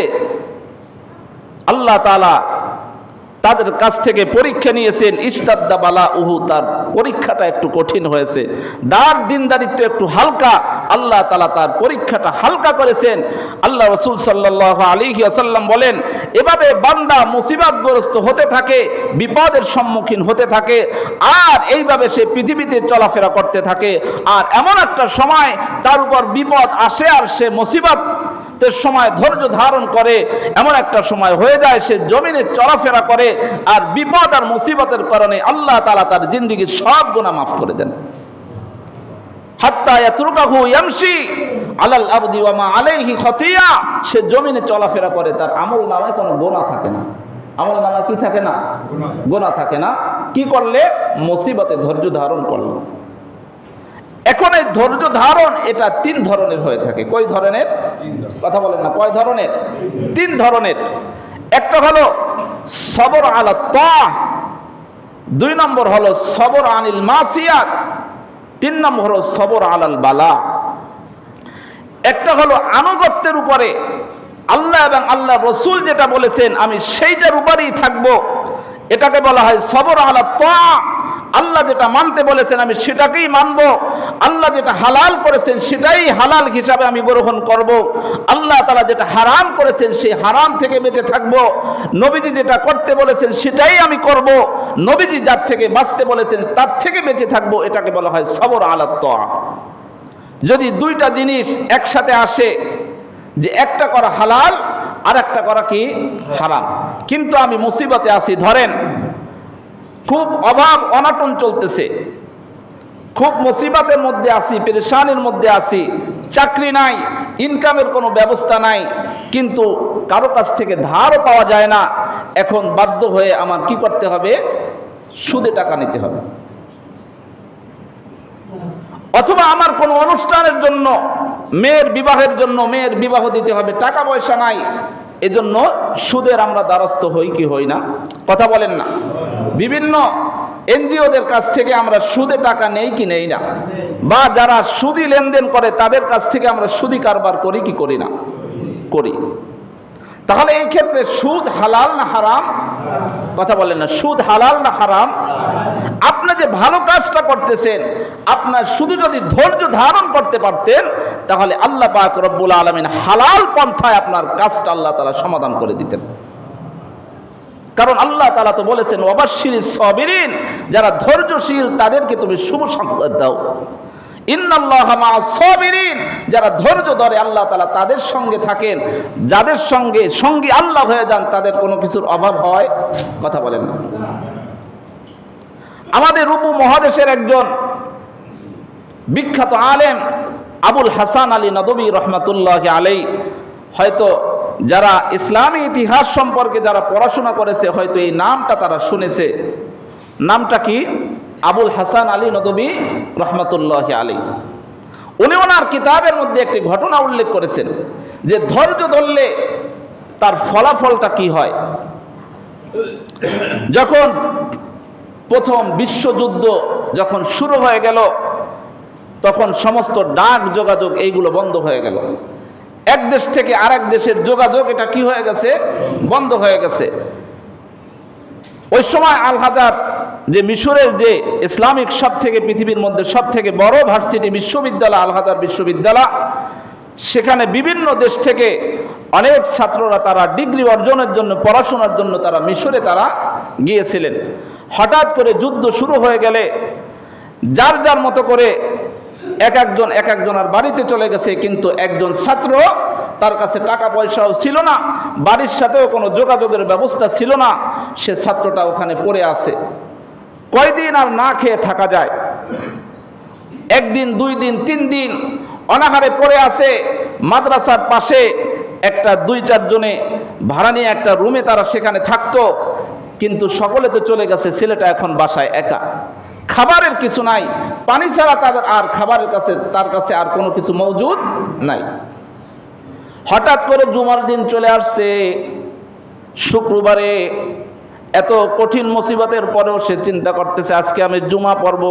আল্লাহ তাআলা তাদের কাছ থেকে পরীক্ষা নিয়েছেন। ইস্তাদ্দা বালাউহু, তার পরীক্ষাটা একটু কঠিন হয়েছে। যার দিনদারিত্ব একটু হালকা, আল্লাহ তাআলা তার পরীক্ষাটা হালকা করেছেন। আল্লাহ রাসূল সাল্লাল্লাহু আলাইহি ওয়াসাল্লাম বলেন এভাবে বান্দা মুসিবতগ্রস্ত হতে থাকে, বিপদের সম্মুখীন হতে থাকে, আর এইভাবে সে পৃথিবীতে চলাফেরা করতে থাকে। আর এমন একটা সময় তার উপর বিপদ আসে আর সে মুসিবতের সময় ধৈর্য ধারণ করে, এমন একটা সময় হয়ে যায় সে জমিনে চলাফেরা করে, আর বিপদ আর মুসিবতের কারণে আল্লাহ তাআলা তার জিন্দেগীর সব গুনাহ মাফ করে দেন। হাত্তা ইয়াতরুকাহু ইয়ামশি আলাল আরদি ওয়া মা আলাইহি খাতিয়া, সে জমিনে চলাফেরা করে, তার আমল নামায় কোনো গুনাহ থাকে না। আমল নামায় কি থাকে না? গুনাহ থাকে না। কি করলে? মুসিবতে ধৈর্য ধারণ করলো। এখন এই ধৈর্য ধারণ এটা তিন ধরনের হয়ে থাকে। কয় ধরনের? কথা বলেন না, কয় ধরনের? তিন ধরনের। একটা হলো সবর আলা তাআহ, দুই নম্বর হলো সবর আনিল মাসিয়াত, তিন নম্বর হলো সবর আলাল বালা। একটা হলো আনুগত্যের উপরে, আল্লাহ এবং আল্লাহ রাসূল যেটা বলেছেন আমি সেইটার উপরেই থাকবো, এটাকে বলা হয় সবর আলা তাআহ। আল্লাহ যেটা মানতে বলেছেন আমি সেটাকেই মানব, আল্লাহ যেটা হালাল করেছেন সেটাই হালাল হিসাবে আমি গ্রহণ করব, আল্লাহ তাআলা যেটা হারাম করেছেন সেই হারাম থেকে বেঁচে থাকব, নবীজি যেটা করতে বলেছেন সেটাই আমি করব, নবীজি যার থেকে বাঁচতে বলেছেন তার থেকে বেঁচে থাকব। এটাকে বলা হয় সবর আলা তাআহ। যদি দুইটা জিনিস একসাথে আসে, যে একটা করা হালাল আর একটা করা কি হারাম, কিন্তু আমি মুসিবতে আছি, ধরেন খুব অভাব অনাটন চলতেছে, খুব মুসিবতের মধ্যে আছি, পেরেশানির মধ্যে আছি, চাকরি নাই, ইনকামের কোনো ব্যবস্থা নাই, কিন্তু কারো কাছ থেকে ধারও পাওয়া যায় না। এখন বাধ্য হয়ে আমার কি করতে হবে? সুদে টাকা নিতে হবে। অথবা আমার কোনো অনুষ্ঠানের জন্য, মেয়ের বিবাহের জন্য মেয়ের বিবাহ দিতে হবে, টাকা পয়সা নাই, এজন্য সুদের আমরা দ্বারস্থ হই কি হই না? কথা বলেন না। বিভিন্ন এনজিওদের কাছ থেকে আমরা সুদে টাকা নেই কি নেই না? বা যারা সুদি লেনদেন করে তাদের কাছ থেকে আমরা সুদি কারবার করি কি করি না? করি। তাহলে এই ক্ষেত্রে সুদ হালাল না হারাম? কথা বলেন না, সুদ হালাল না হারাম? আপনি যে ভালো কাজটা করতেছেন, আপনার শুধু যদি ধৈর্য ধারণ করতে পারতেন, তাহলে আল্লাহ পাক রব্বুল আলামিন হালাল পন্থায় আপনার কাজটা আল্লাহ তাআলা সমাধান করে দিতেন। কারণ আল্লাহ তাআলা তো বলেছেন, ওয়াবাশশিরিস সাবিরিন, যারা ধৈর্যশীল তাদেরকে তুমি শুভ সংবাদ দাও। ইন্নাল্লাহা মাআস সাবিরিন, যারা ধৈর্য ধরে আল্লাহ তাআলা তাদের সঙ্গে থাকেন। যাদের সঙ্গে সঙ্গী আল্লাহ হয়ে যান, তাদের কোনো কিছুর অভাব হয়? কথা বলেন না। আমাদের উপমহাদেশের একজন বিখ্যাত আলেম আবুল হাসান আলী নদভী রহমাতুল্লাহি আলাইহি, হয়তো যারা ইসলামী ইতিহাস সম্পর্কে যারা পড়াশোনা করেছে হয়তো এই নামটা তারা শুনেছে। নামটা কি? আবুল হাসান আলী নদভী রহমাতুল্লাহি আলাইহি। উনি ওনার কিতাবের মধ্যে একটি ঘটনা উল্লেখ করেছেন যে ধৈর্য ধরলে তার ফলাফলটা কি হয়। যখন প্রথম বিশ্বযুদ্ধ যখন শুরু হয়ে গেল, তখন সমস্ত ডাক যোগাযোগ এইগুলো বন্ধ হয়ে গেল। এক দেশ থেকে আরেক দেশের যোগাযোগ এটা কি হয়ে গেছে? বন্ধ হয়ে গেছে। ওই সময় আল হাজার যে মিশরের যে ইসলামিক সব থেকে পৃথিবীর মধ্যে সব থেকে বড় ভার্সিটি বিশ্ববিদ্যালয় আল হাজার বিশ্ববিদ্যালয়, সেখানে বিভিন্ন দেশ থেকে অনেক ছাত্ররা তারা ডিগ্রি অর্জনের জন্য পড়াশোনার জন্য তারা মিশরে তারা গিয়েছিলেন। হঠাৎ করে যুদ্ধ শুরু হয়ে গেলে যার যার মতো করে এক একজনের বাড়িতে চলে গেছে, কিন্তু একজন ছাত্র, তার কাছে টাকা পয়সাও ছিল না, বাড়ির সাথেও কোনো যোগাযোগের ব্যবস্থা ছিল না, সে ছাত্রটা ওখানে পড়ে আছে। কয়দিন আর না খেয়ে থাকা যায়? একদিন, 2 দিন, 3 দিন অনাহারে পড়ে আছে। মাদ্রাসার পাশে একটা 2-4 জনে ভাড়া নিয়ে একটা রুমে তারা সেখানে থাকতো, কিন্তু সকলে তো চলে গেছে, ছেলেটা এখন বাসায় একা। খাবারের কিছু নাই, পানি ছাড়া তাদের আর খাবারের কাছে তার কাছে আর কোনো কিছু মওজুদ নাই। হঠাৎ করে জুমার দিন চলে আসছে। শুক্রবারে এত কঠিন মুসিবতের পরেও সে চিন্তা করতেছে, আজকে আমি জুমা পড়ব,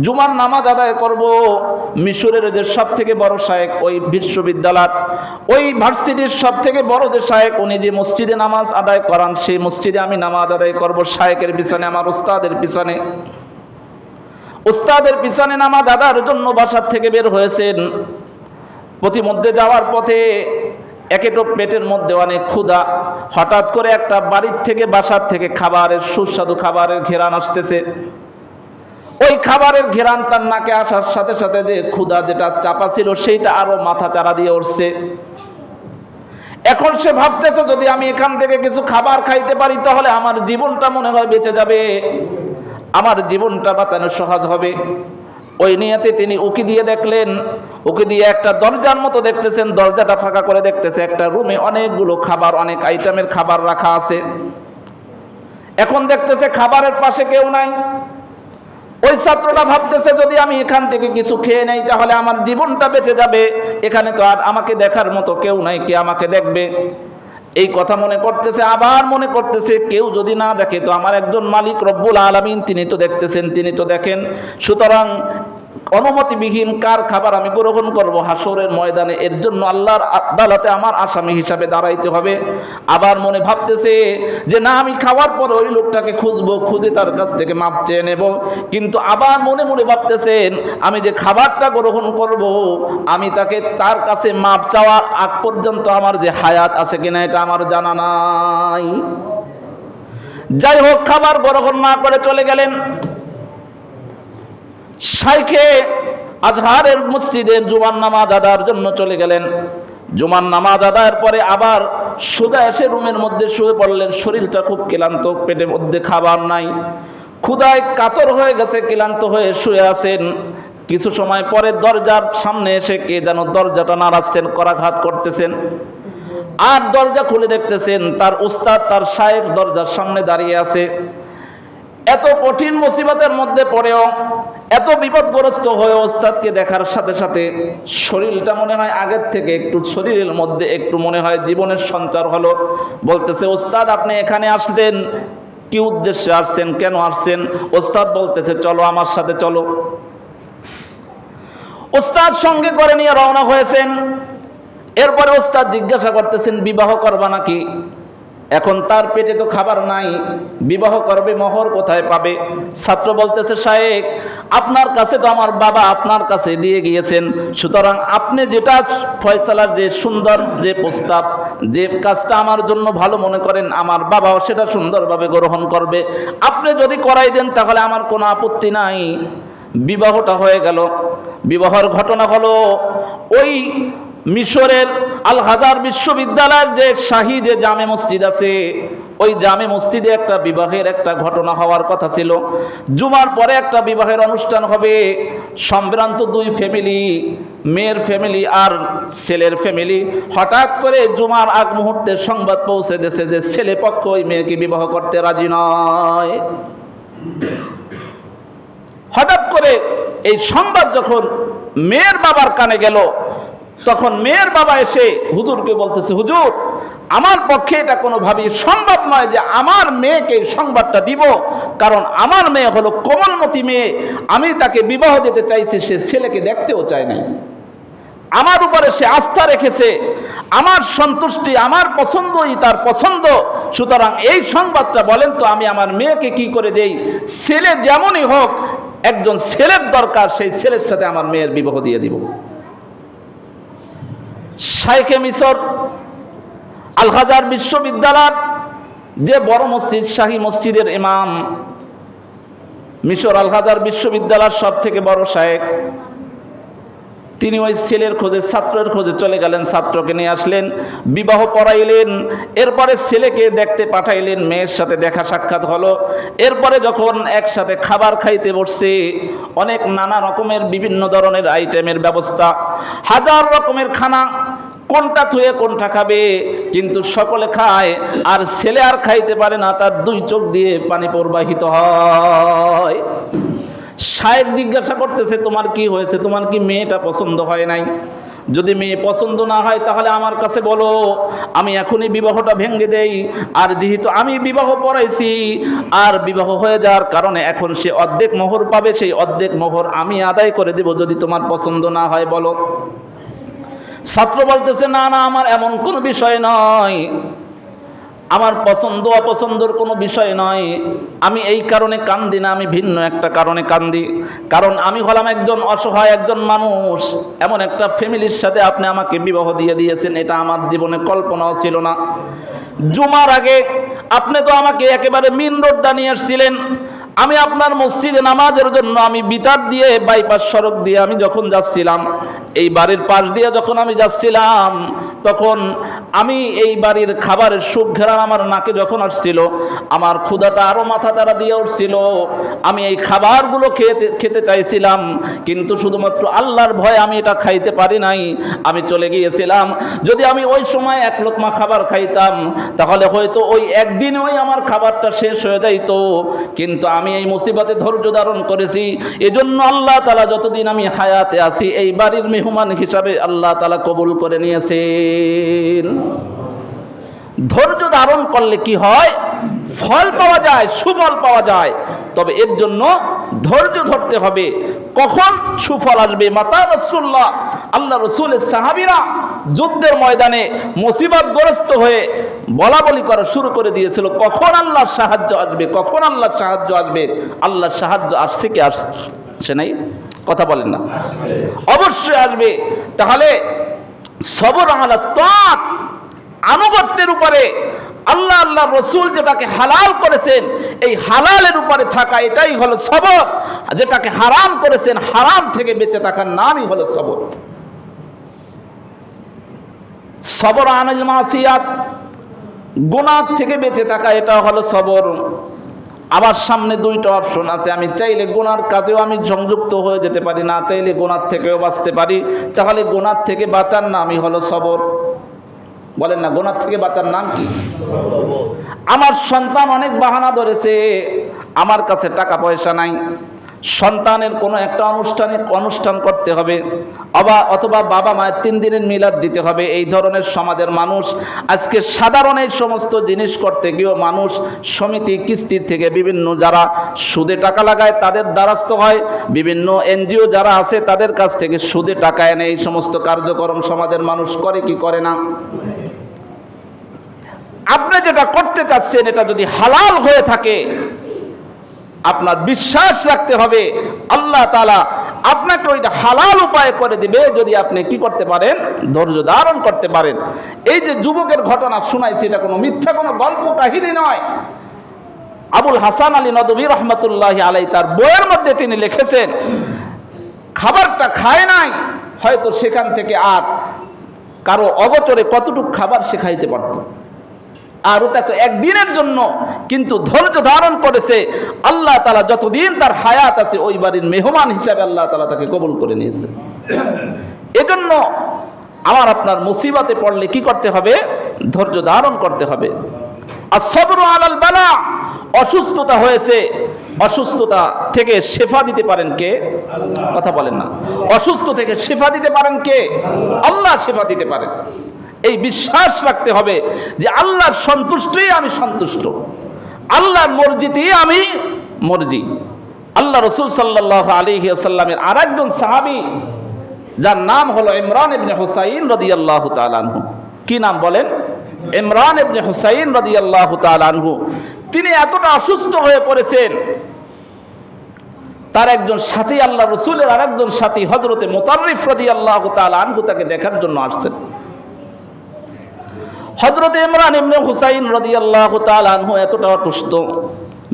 জুমার নামাজ আদায় করব। মিশরের যে সব থেকে বড় শায়েখ, ওই বিশ্ববিদ্যালয় ওই ভার্সিটির সব থেকে বড় যে শায়েখ, উনি যে মসজিদে নামাজ আদায় করান, সেই মসজিদে আমি নামাজ আদায় করব শায়েখের পিছনে, আমার উস্তাদের পিছনে। উস্তাদের পিছনে নামাজ আদায়ের জন্য বাসার থেকে বের হয়েছেন। প্রতিমধ্যে যাওয়ার পথে একেটো পেটের মধ্যে অনেক ক্ষুধা। হঠাৎ করে একটা বাড়ির থেকে, বাসার থেকে খাবারের সুস্বাদু খাবারের ঘেরান আসতেছে। ওই খাবারের ঘেরান তার নাকে আসার সাথে সাথে যে ক্ষুধা যেটা চাপা ছিল সেইটা আরো মাথা চারা দিয়ে উঠছে। এখন সে ভাবতেছে, যদি আমি এখান থেকে কিছু খাবার খাইতে পারি তাহলে আমার জীবনটা মনে হয় বেঁচে যাবে, আমার জীবনটা বাঁচানো সহজ হবে। ওই নিয়তে তিনি উকি দিয়ে দেখলেন, উকি দিয়ে একটা দরজার মতো দেখতেছেন, দরজাটা ফাঁকা করে দেখতেছে একটা রুমে অনেকগুলো খাবার, অনেক আইটেমের খাবার রাখা আছে। এখন দেখতেছে খাবারের পাশে কেউ নাই। ওই ছাত্রটা ভাবতেছে, যদি আমি এখান থেকে কিছু খেয়ে নেই তাহলে আমার জীবনটা বেঁচে যাবে, এখানে তো আর আমাকে দেখার মতো কেউ নাই, কে আমাকে দেখবে? এই কথা মনে করতেছে। আবার মনে করতেছে, কেউ যদি না দেখে তো আমার একজন মালিক রব্বুল আলামিন তিনি তো দেখতেছেন, তিনি তো দেখেন। সুতরাং অনুমতিবিহীন কার খাবার আমি গ্রহণ করব হাসরের ময়দানে? এর জন্য আল্লাহর আদালতে আমার আসামি হিসাবে দাঁড়াইতে হবে। আবার মনে ভাবতেছে যে না, আমি খাওয়ার পর ওই লোকটাকে খুঁজবো, খুঁজে তার কাছ থেকে মাপ চেয়ে নেব। কিন্তু আবার মনে মনে ভাবতেছেন, আমি যে খাবারটা গ্রহণ করব, আমি তাকে তার কাছে মাপ চাওয়ার আগ পর্যন্ত আমার যে হায়াত আছে কিনা এটা আমার জানা নাই। যাই হোক, খাবার গ্রহণ না করে চলে গেলেন। শাইখে আজহারের মসজিদে জুমার নামাজ আদায়ের জন্য চলে গেলেন। জুমার নামাজ আদায়ের পরে আবার সোজা এসে রুমের মধ্যে শুয়ে পড়লেন। শরীরটা খুব ক্লান্ত, পেটের মধ্যে খাবার নাই, ক্ষুধায় কাতর হয়ে গেছে, ক্লান্ত হয়ে শুয়ে আছেন। কিছু সময় পরে দরজার সামনে এসে কে যেন দরজাটা নাড়াচ্ছেন, করাঘাত করতেছেন। আর দরজা খুলে দেখতেছেন তার উস্তাদ, তার শায়েখ দরজার সামনে দাঁড়িয়ে আছে। এত কঠিন মুসিবতের মধ্যে পড়েও, এত বিপদগ্রস্ত হয়ে ওস্তাদকে দেখার সাথে সাথে শরীরটা মনে হয় আগের থেকে একটু, শরীরের মধ্যে একটু মনে হয় জীবনের সঞ্চার হলো। বলতেছে, ওস্তাদ আপনি এখানে আসলেন, কি উদ্দেশ্যে আসছেন, কেন আসছেন? ওস্তাদ বলতেছে, চলো আমার সাথে চলো। ওস্তাদ সঙ্গে করে নিয়ে রওনা হয়েছেন। এরপরে ওস্তাদ জিজ্ঞাসা করতেছেন, বিবাহ করবা নাকি? এখন তার পেটে তো খাবার নাই, বিবাহ করবে, মোহর কোথায় পাবে? ছাত্র বলতেছে, শায়েখ আপনার কাছে তো আমার বাবা আপনার কাছে দিয়ে গিয়েছেন, সুতরাং আপনি যেটা ফয়সালার যে সুন্দর যে প্রস্তাব, যে কাজটা আমার জন্য ভালো মনে করেন, আমার বাবাও সেটা সুন্দরভাবে গ্রহণ করবে। আপনি যদি করাই দেন তাহলে আমার কোনো আপত্তি নাই। বিবাহটা হয়ে গেল। বিবাহের ঘটনা হলো ওই মিশরের আল হাজার বিশ্ববিদ্যালয়ের যে শাহী যে জামে মসজিদ আছে, ওই জামে মসজিদে একটা বিবাহের একটা ঘটনা হওয়ার কথা ছিল। জুমার পরে একটা বিবাহের অনুষ্ঠান হবে। সম্ভ্রান্ত দুই ফ্যামিলি, মেয়ের ফ্যামিলি আর ছেলের ফ্যামিলি, হঠাৎ করে জুমার আগ মুহূর্তে সংবাদ পৌঁছে দিয়েছে যে ছেলে পক্ষ ওই মেয়েকে বিবাহ করতে রাজি নয়। হঠাৎ করে এই সংবাদ যখন মেয়ের বাবার কানে গেল, তখন মেয়ের বাবা এসে হুজুরকে বলতেছে, হুজুর আমার পক্ষে এটা কোনোভাবেই সম্ভব নয় যে আমার মেয়েকে সংবাদটা দিব, কারণ আমার মেয়ে হলো কোমলমতি মেয়ে, আমি তাকে বিবাহ দিতে চাইছি, সে ছেলেকে দেখতেও চায় নাই, আমার উপরে সে আস্থা রেখেছে, আমার সন্তুষ্টি, আমার পছন্দই তার পছন্দ, সুতরাং এই সংবাদটা বলেন তো আমি আমার মেয়েকে কি করে দেই? ছেলে যেমনই হোক, একজন ছেলের দরকার, সেই ছেলের সাথে আমার মেয়ের বিবাহ দিয়ে দিব। শাইখে মিশর আল হাজার বিশ্ববিদ্যালয়ের যে বড় মসজিদ, শাহী মসজিদের ইমাম, মিশর আল হাজার বিশ্ববিদ্যালয়ের সব থেকে বড় শায়েখ, তিনি ওই ছেলের খোঁজে, ছাত্রের খোঁজে চলে গেলেন, ছাত্রকে নিয়ে আসলেন, বিবাহ পড়াইলেন, এরপরে ছেলেকে দেখতে পাঠাইলেন, মেয়ের সাথে দেখা সাক্ষাৎ হলো। এরপরে যখন একসাথে খাবার খাইতে বসছে, অনেক নানা রকমের বিভিন্ন ধরনের আইটেমের ব্যবস্থা, হাজার রকমের খানা, কোনটা থুয়ে কোনটা খাবে, কিন্তু সকলে খায়, আর ছেলে আর খাইতে পারে না, তার দুই চোখ দিয়ে পানি প্রবাহিত হয়। শায়েখ জিজ্ঞাসা করতেছে, তোমার কি হয়েছে? তোমার কি মেয়েটা পছন্দ হয় নাই? যদি মেয়ে পছন্দ না হয় তাহলে আমার কাছে বলো, আমি এখনই বিবাহটা ভেঙে দেই। আর যেহেতু আমি বিবাহ পড়াইছি, আর বিবাহ হয়ে যাওয়ার কারণে এখন সে অর্ধেক মোহর পাবে, সেই অর্ধেক মোহর আমি আদায় করে দেব, যদি তোমার পছন্দ না হয় বলো। ছাত্র বলতেছে, না না, আমার এমন কোনো বিষয় নয়, আমার পছন্দ অপছন্দর কোনো বিষয় নয়, আমি এই কারণে কান্দি না, আমি ভিন্ন একটা কারণে কান্দি। কারণ আমি হলাম একজন অসহায় একজন মানুষ, এমন একটা ফ্যামিলির সাথে আপনি আমাকে বিবাহ দিয়ে দিয়েছেন, এটা আমার জীবনে কল্পনাও ছিল না। জুমার আগে আপনি তো আমাকে একেবারে মেইন রোডটা নিয়ে আসছিলেন, আমি আপনার মসজিদে নামাজের জন্য আমি বিতার দিয়ে বাইপাস সড়ক দিয়ে আমি যখন যাচ্ছিলাম, এই বাড়ির পাশ দিয়ে যখন আমি যাচ্ছিলাম, তখন আমি এই বাড়ির খাবারের সুখ ঘেরান আমার নাকে যখন আসছিল, আমার ক্ষুধাটা আরও মাথা তারা দিয়ে উঠছিল, আমি এই খাবারগুলো খেতে চাইছিলাম, কিন্তু শুধুমাত্র আল্লাহর ভয়ে আমি এটা খাইতে পারি নাই, আমি চলে গিয়েছিলাম। যদি আমি ওই সময় এক লোকমা খাবার খাইতাম তাহলে হয়তো ওই একদিনে ওই আমার খাবারটা শেষ হয়ে যাইত, কিন্তু আমি এই মুসিবতে ধৈর্য ধারণ করেছি। এজন্য আল্লাহ তাআলা যতদিন আমি হায়াতে আছি, এই বাড়ির মেহমান হিসাবে আল্লাহ তাআলা কবুল করে নিয়েছেন। ধৈর্য ধারণ করলে কি হয়? ফল পাওয়া যায়, সুফল পাওয়া যায়, তবে এর জন্য ধৈর্য ধরতে হবে। কখন সুফল আসবে? মাতা রাসূলুল্লাহ, আল্লাহ রাসূলের সাহাবীরা যুদ্ধের ময়দানে মুসিবতগ্রস্ত হয়ে বলা বলি করা শুরু করে দিয়েছিল, কখন আল্লাহর সাহায্য আসবে, কখন আল্লাহর সাহায্য আসবে। আল্লাহর সাহায্য আসছে কি আসছে নাই? কথা বলেন না, অবশ্যই আসবে। তাহলে সবর আলা তাআত, আনুগত্যের উপরে আল্লাহ আল্লাহ রসুল যেটাকে হালাল করেছেন, এই হালালের উপরে থাকা, এটাই হলো সবর। যেটাকে হারাম করেছেন, হারাম থেকে বেঁচে থাকার নামই হলো সবর। সবর আনিল মাসিয়াত, গুনাহ থেকে বেঁচে থাকা, এটা হলো সবর। আমার সামনে দুইটা অপশন আছে, আমি চাইলে গুনার কাজেও আমি সংযুক্ত হয়ে যেতে পারি, না চাইলে গুনার থেকেও বাঁচতে পারি। তাহলে গুনার থেকে বাঁচার নামই হলো সবর। বলেন না, গুনার থেকে বাঁচার নাম কি? আমার সন্তান অনেক বাহানা ধরেছে, আমার কাছে টাকা পয়সা নাই, সন্তানের কোনো একটা অনুষ্ঠান করতে হবে, অথবা বাবা মায়ের 3 দিনের মিলাদ দিতে হবে। এই ধরনের সমাজের মানুষ আজকে সাধারণ এই সমস্ত জিনিস করতে গিয়েও মানুষ সমিতি কিস্তির থেকে বিভিন্ন যারা সুদে টাকা লাগায় তাদের দ্বারস্থ হয়, বিভিন্ন এনজিও যারা আছে তাদের কাছ থেকে সুদে টাকা এনে এই সমস্ত কার্যক্রম সমাজের মানুষ করে কি করে না? আপনি যেটা করতে চাচ্ছেন এটা যদি হালাল হয়ে থাকে, আপনার বিশ্বাস রাখতে হবে আল্লাহ তাআলা আপনাকে ওইটা হালাল উপায় করে দিবে, যদি আপনি কি করতে পারেন, ধৈর্য ধারণ করতে পারেন। এই যে যুবকের ঘটনা শোনাইছি, এটা কোনো মিথ্যা কোনো গল্প কাহিনী নয়। আবুল হাসান আলী নদভী রহমতুল্লাহি আলাইহি তার বইয়ের মধ্যে তিনি লিখেছেন, খাবারটা খায় নাই, হয়তো সেখান থেকে আর কারো অগোচরে কতটুকু খাবার সে খাইতে পারত, আর ওটা তো একদিনের জন্য, কিন্তু ধৈর্য ধারণ করেছে। আল্লাহ তাআলা যতদিন তার হায়াত আছে ওই বাড়ির মেহমান হিসাবে আল্লাহ তাআলা তাকে কবুল করে নিয়েছে। এজন্য আমার আপনার মুসিবতে পড়লে কি করতে হবে, ধৈর্য ধারণ করতে হবে। as-sabru আলাল বালা, অসুস্থতা হয়েছে, অসুস্থতা থেকে শেফা দিতে পারেন কে? কথা বলেন না। অসুস্থ থেকে শেফা দিতে পারেন কে? আল্লাহ শেফা দিতে পারেন। এই বিশ্বাস রাখতে হবে যে আল্লাহর সন্তুষ্টিই আমি সন্তুষ্ট, আল্লাহর মর্জিতেই আমি মর্জি। আল্লাহ রাসূল সাল্লাল্লাহু আলাইহি ওয়াসাল্লামের আরেকজন সাহাবী যার নাম হলো ইমরান ইবনে হুসাইন রাদিয়াল্লাহু তাআলা আনহু। কি নাম বলেন? ইমরান ইবনে হুসাইন রাদিয়াল্লাহু তাআলা আনহু। তিনি এতটা অসুস্থ হয়ে পড়েছেন, তার একজন সাথী, আল্লাহ রাসূলের আরেকজন সাথী হযরতে মুতাররিফ রাদিয়াল্লাহু তাআলা আনহু তাকে দেখার জন্য আসছেন। হযরত ইমরান ইবনে হুসাইন রাদিয়াল্লাহু তাআলা আনহু এতটা অসুস্থ,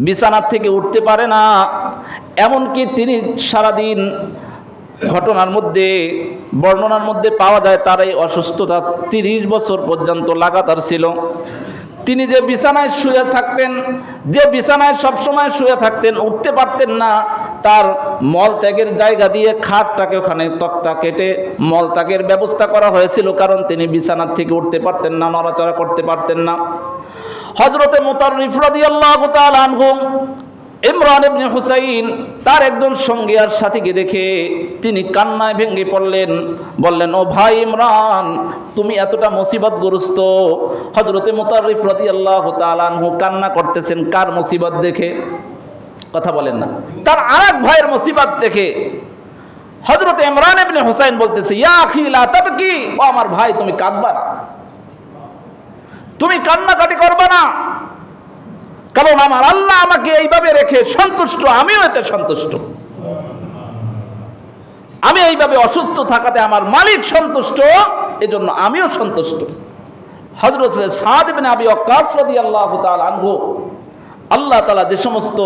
বিছানার থেকে উঠতে পারে না। এমনকি তিনি সারাদিন, ঘটনার মধ্যে বর্ণনার মধ্যে পাওয়া যায় তার এই অসুস্থতা 30 বছর পর্যন্ত লাগাতার ছিল। তিনি যে বিছানায় শুয়ে থাকতেন, যে বিছানায় সবসময় শুয়ে থাকতেন, উঠতে পারতেন না। তার মলত্যাগের জায়গা দিয়ে খাটটাকে ওখানে তক্তা কেটে মলত্যাগের ব্যবস্থা করা হয়েছিল, কারণ তিনি বিছানার থেকে উঠতে পারতেন না, নড়াচড়া করতে পারতেন না। হযরতে মুতাররিফ রাদিয়াল্লাহু তাআলা আনহু ইমরান ইবনে হুসাইন তার একজন সঙ্গী আর সাথীকে দেখে তিনি কান্নায় ভেঙে পড়লেন, বললেন, ও ভাই ইমরান, তুমি এতটা মুসিবতগ্রস্ত। হযরতে মুতাররিফ রাদিয়াল্লাহু তাআলা আনহু কান্না করতেছেন কার মুসিবত দেখে? কথা বলেন না। তার আরেক ভাইয়ের মুসিবত দেখে। হযরতে ইমরান ইবনে হুসাইন বলতেছে, ইয়া আখি লা তাবকি, ও আমার ভাই তুমি কাঁদবা না, তুমি কান্নাকাটি করবা না, কারণ আমার আল্লাহ আমাকে এইভাবে রেখে সন্তুষ্ট, আমিও এতে সন্তুষ্ট। আমি এইভাবে অসুস্থ থাকাতে আমার মালিক সন্তুষ্ট, এজন্য আমিও সন্তুষ্ট। হযরত সাদ ইবনে আবি ওয়াক্কাস রাদিয়াল্লাহু তাআলা আনহু, আল্লাহ তাআলা যে সমস্ত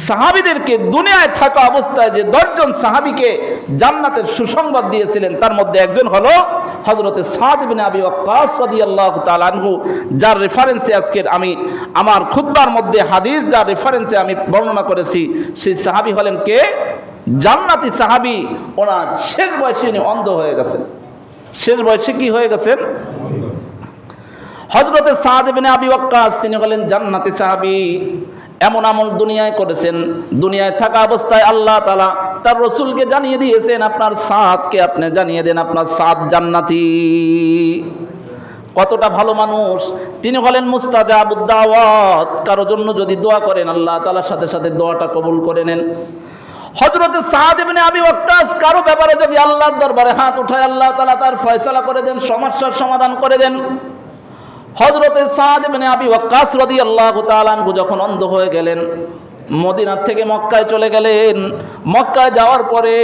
সাহাবীদেরকে দুনিয়ায় থাকা অবস্থায় যে 10 জন সাহাবীকে জান্নাতের সুসংবাদ দিয়েছিলেন, তার মধ্যে একজন হলো হযরত সাদ ইবনে আবি ওয়াক্কাস রাদিয়াল্লাহু তাআলা আনহু, যার রেফারেন্সে আজকের আমি আমার খুতবার মধ্যে হাদিস যার রেফারেন্সে আমি বর্ণনা করেছি, সেই সাহাবী হলেন কে? জান্নাতি সাহাবী। ওনার শেষ বয়সে উনি অন্ধ হয়ে গেছেন। শেষ বয়সে কি হয়ে গেছেন? হযরতে সাদ ইবনে আবি ওয়াক্কাস তিনি হলেন জান্নাতি সাহাবী। এমন আমল দুনিয়ায় করেছেন, দুনিয়ায় থাকা অবস্থায় আল্লাহ তাআলা তার রাসূলকে জানিয়ে দিয়েছেন, আপনার সাদকে আপনি জানিয়ে দেন আপনার সাদ জান্নাতি। কতটা ভালো মানুষ! তিনি হলেন মুস্তাজাবুদ দাওয়াত। কারো জন্য যদি দোয়া করেন, আল্লাহ তাআলার সাথে সাথে দোয়াটা কবুল করে নেন। হযরতে সাদ ইবনে আবি ওয়াক্কাস কারো ব্যাপারে যদি আল্লাহর দরবারে হাত উঠায়, আল্লাহ তাআলা তার ফয়সালা করে দেন, সমস্যার সমাধান করে দেন। হযরতে সাদ ইবনে আবি ওয়াক্কাস রাদিয়াল্লাহু তাআলা আনহু যখন অন্ধ হয়ে গেলেন, মদিনা থেকে মক্কায় চলে গেলেন। মক্কায় যাওয়ার পরে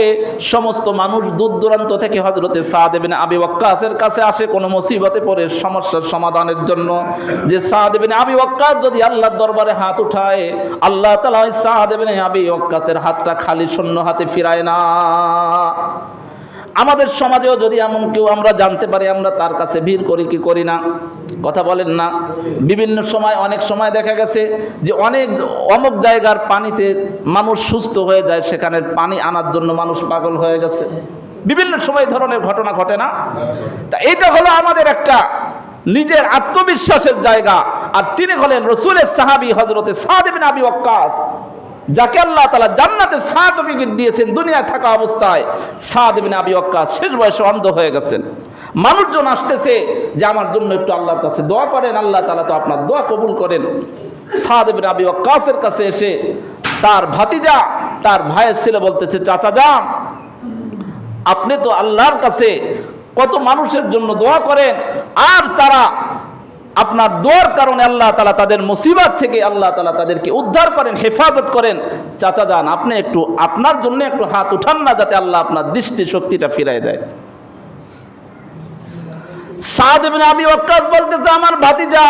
সমস্ত মানুষ দূর দূরান্ত থেকে হযরতে সাদ ইবনে আবি ওয়াক্কাসের কাছে আসে কোনো মুসিবতে পড়ে সমস্যার সমাধানের জন্য, যে সাদ ইবনে আবি ওয়াক্কাস যদি আল্লাহর দরবারে হাত উঠায়, আল্লাহ তাআলা ওই সাদ ইবনে আবি ওয়াক্কাসের হাতটা খালি শূন্য হাতে ফিরায় না। আমাদের সমাজেও যদি এমন কেউ আমরা জানতে পারি, আমরা তার কাছে ভিড় করি কি করি না? কথা বলেন না। বিভিন্ন সময়, অনেক সময় দেখা গেছে যে অনেক জায়গার পানিতে মানুষ সুস্থ হয়ে যায়, সেখানের পানি আনার জন্য মানুষ পাগল হয়ে গেছে। বিভিন্ন সময় ধরনের ঘটনা ঘটে না? তা এটা হলো আমাদের একটা নিজের আত্মবিশ্বাসের জায়গা। আর তিনি হলেন রাসূলের সাহাবী হযরতে সাদ ইবনে আবি ওয়াক্কাস, যাকে আল্লাহ তাআলা জান্নাতের সার্টিফিকেট দিয়েছেন দুনিয়ায় থাকা অবস্থায়। সাদ ইবনে আবি ওয়াক্কাস শেষ বয়সে অন্ধ হয়ে গেছেন। মানুষজন আসতেছে যে আমার জন্য একটু আল্লাহর কাছে দোয়া করেন, আল্লাহ তাআলা তো আপনার দোয়া কবুল করেন। সাদ ইবনে আবি ওয়াক্কাসের কাছে এসে তার ভাতিজা, তার ভাইয়ের ছেলে বলতেছে, চাচা যান, আপনি তো আল্লাহর কাছে কত মানুষের জন্য দোয়া করেন, আর তারা আপনার দোয়ার কারণে আল্লাহ তাআলা তাদের মুসিবত থেকে আল্লাহ তাআলা তাদেরকে উদ্ধার করেন, হেফাজত করেন। চাচা যান, আপনি একটু আপনার জন্য একটু হাত উঠান না, যাতে আল্লাহ আপনার দৃষ্টি শক্তিটা ফিরাই দেয়। সাদ ইবনে আবি ওয়াক্কাস বলতেছে, আমার ভাতিজা,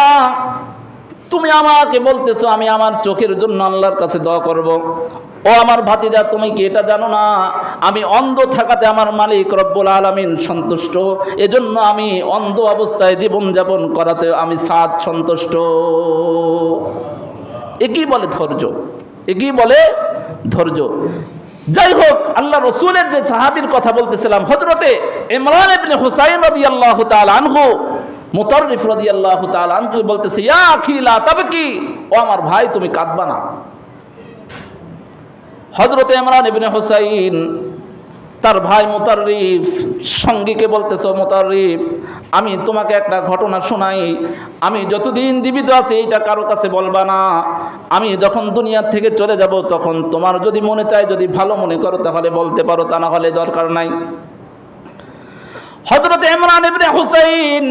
তুমি আমাকে বলতেছো আমি আমার চোখের জন্য আল্লাহর কাছে দোয়া করব। ও আমার ভাতিজা, তুমি কি এটা জানো না, আমি অন্ধ থাকাতে আমার মালিক রব্বুল আলামিন সন্তুষ্ট, এজন্য আমি অন্ধ অবস্থায় জীবনযাপন করাতে আমি সাদ সন্তুষ্ট। একই বলে ধৈর্য, একই বলে ধৈর্য। যাই হোক, আল্লাহ রসুলের যে সাহাবীর কথা বলতেছিলাম, হযরতে ইমরান ইবনে হুসাইন রাদিয়াল্লাহু তাআলা আনহু, মুতাররিফ রাদিয়াল্লাহু তাআলা আনহু বলতেছে, ইয়া আখি লা তাবকি, ও আমার ভাই তুমি কাঁদবা না। হযরতে ইমরান ইবনে হুসাইন তার ভাই মুতাররিফ সঙ্গীকে বলতেছে, মুতাররিফ, আমি তোমাকে একটা ঘটনা শোনাই, আমি যতদিন জীবিত আছি এইটা কারো কাছে বলবা না, আমি যখন দুনিয়ার থেকে চলে যাব তখন তোমার যদি মনে চায়, যদি ভালো মনে করো তাহলে বলতে পারো, তা না হলে দরকার নাই। হযরত ইমরান ইবনে হুসাইন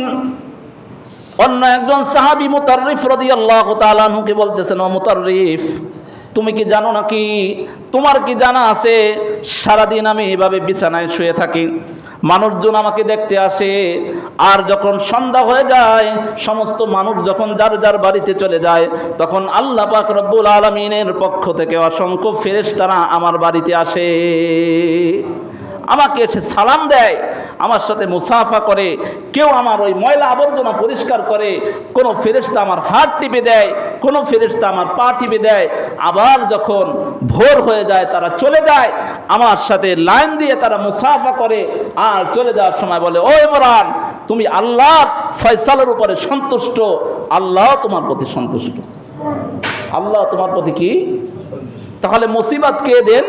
অন্য একজন সাহাবী মুতাররিফ রাদিয়াল্লাহু তাআলা আনহুকে বলতেছেন, ও মুতাররিফ, তুমি কি জানো নাকি, তোমার কি জানা আছে, সারাদিন আমি এভাবে বিছানায় শুয়ে থাকি, মানুষজন আমাকে দেখতে আসে, আর যখন সন্ধ্যা হয়ে যায়, সমস্ত মানুষ যখন যার যার বাড়িতে চলে যায়, তখন আল্লাহ পাক রব্বুল আলামিনের পক্ষ থেকে অসংখ্য ফেরেশতারা আমার বাড়িতে আসে, আমাকে এসে সালাম দেয়, আমার সাথে মুসাফা করে, কেউ আমার ওই ময়লা আবর্জনা পরিষ্কার করে, কোনো ফেরেশতা আমার হাত টিপে দেয়, কোনো ফেরেশতা আমার পা টিপে দেয়। আবার যখন ভোর হয়ে যায় তারা চলে যায়, আমার সাথে লাইন দিয়ে তারা মুসাফা করে, আর চলে যাওয়ার সময় বলে, ও ইমরান, তুমি আল্লাহর ফয়সালার উপরে সন্তুষ্ট, আল্লাহ তোমার প্রতি সন্তুষ্ট। আল্লাহ তোমার প্রতি কি? তাহলে মুসিবত কে দেন?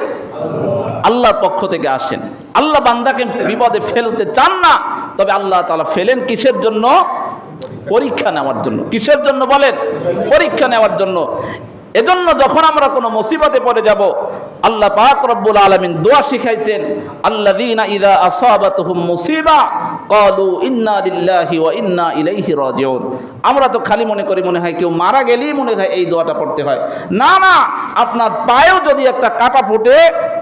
আল্লাহর পক্ষ থেকে আসেন। আল্লাহ বান্দাকে বিপদে ফেলতে চান না, তবে আল্লাহ তাআলা ফেলেন কিসের জন্য? পরীক্ষা নেওয়ার জন্য। কিসের জন্য বলেন? পরীক্ষা নেওয়ার জন্য। এজন্য যখন আমরা কোনো মুসিবতে পড়ে যাব, আল্লাহ পাক রব্বুল আলামিন দোয়া শিখাইছেন, আল্লাযীনা ইযা আসাবাতুহুম মুসিবা ক্বালু ইন্না লিল্লাহি ওয়া ইন্না ইলাইহি রাজিউন। আমরা তো খালি মনে করি মনে হয় কেউ মারা গেলেই মনে হয় এই দোয়াটা পড়তে হয়। না না, আপনার পায়েও যদি একটা কাঁটা ফুটে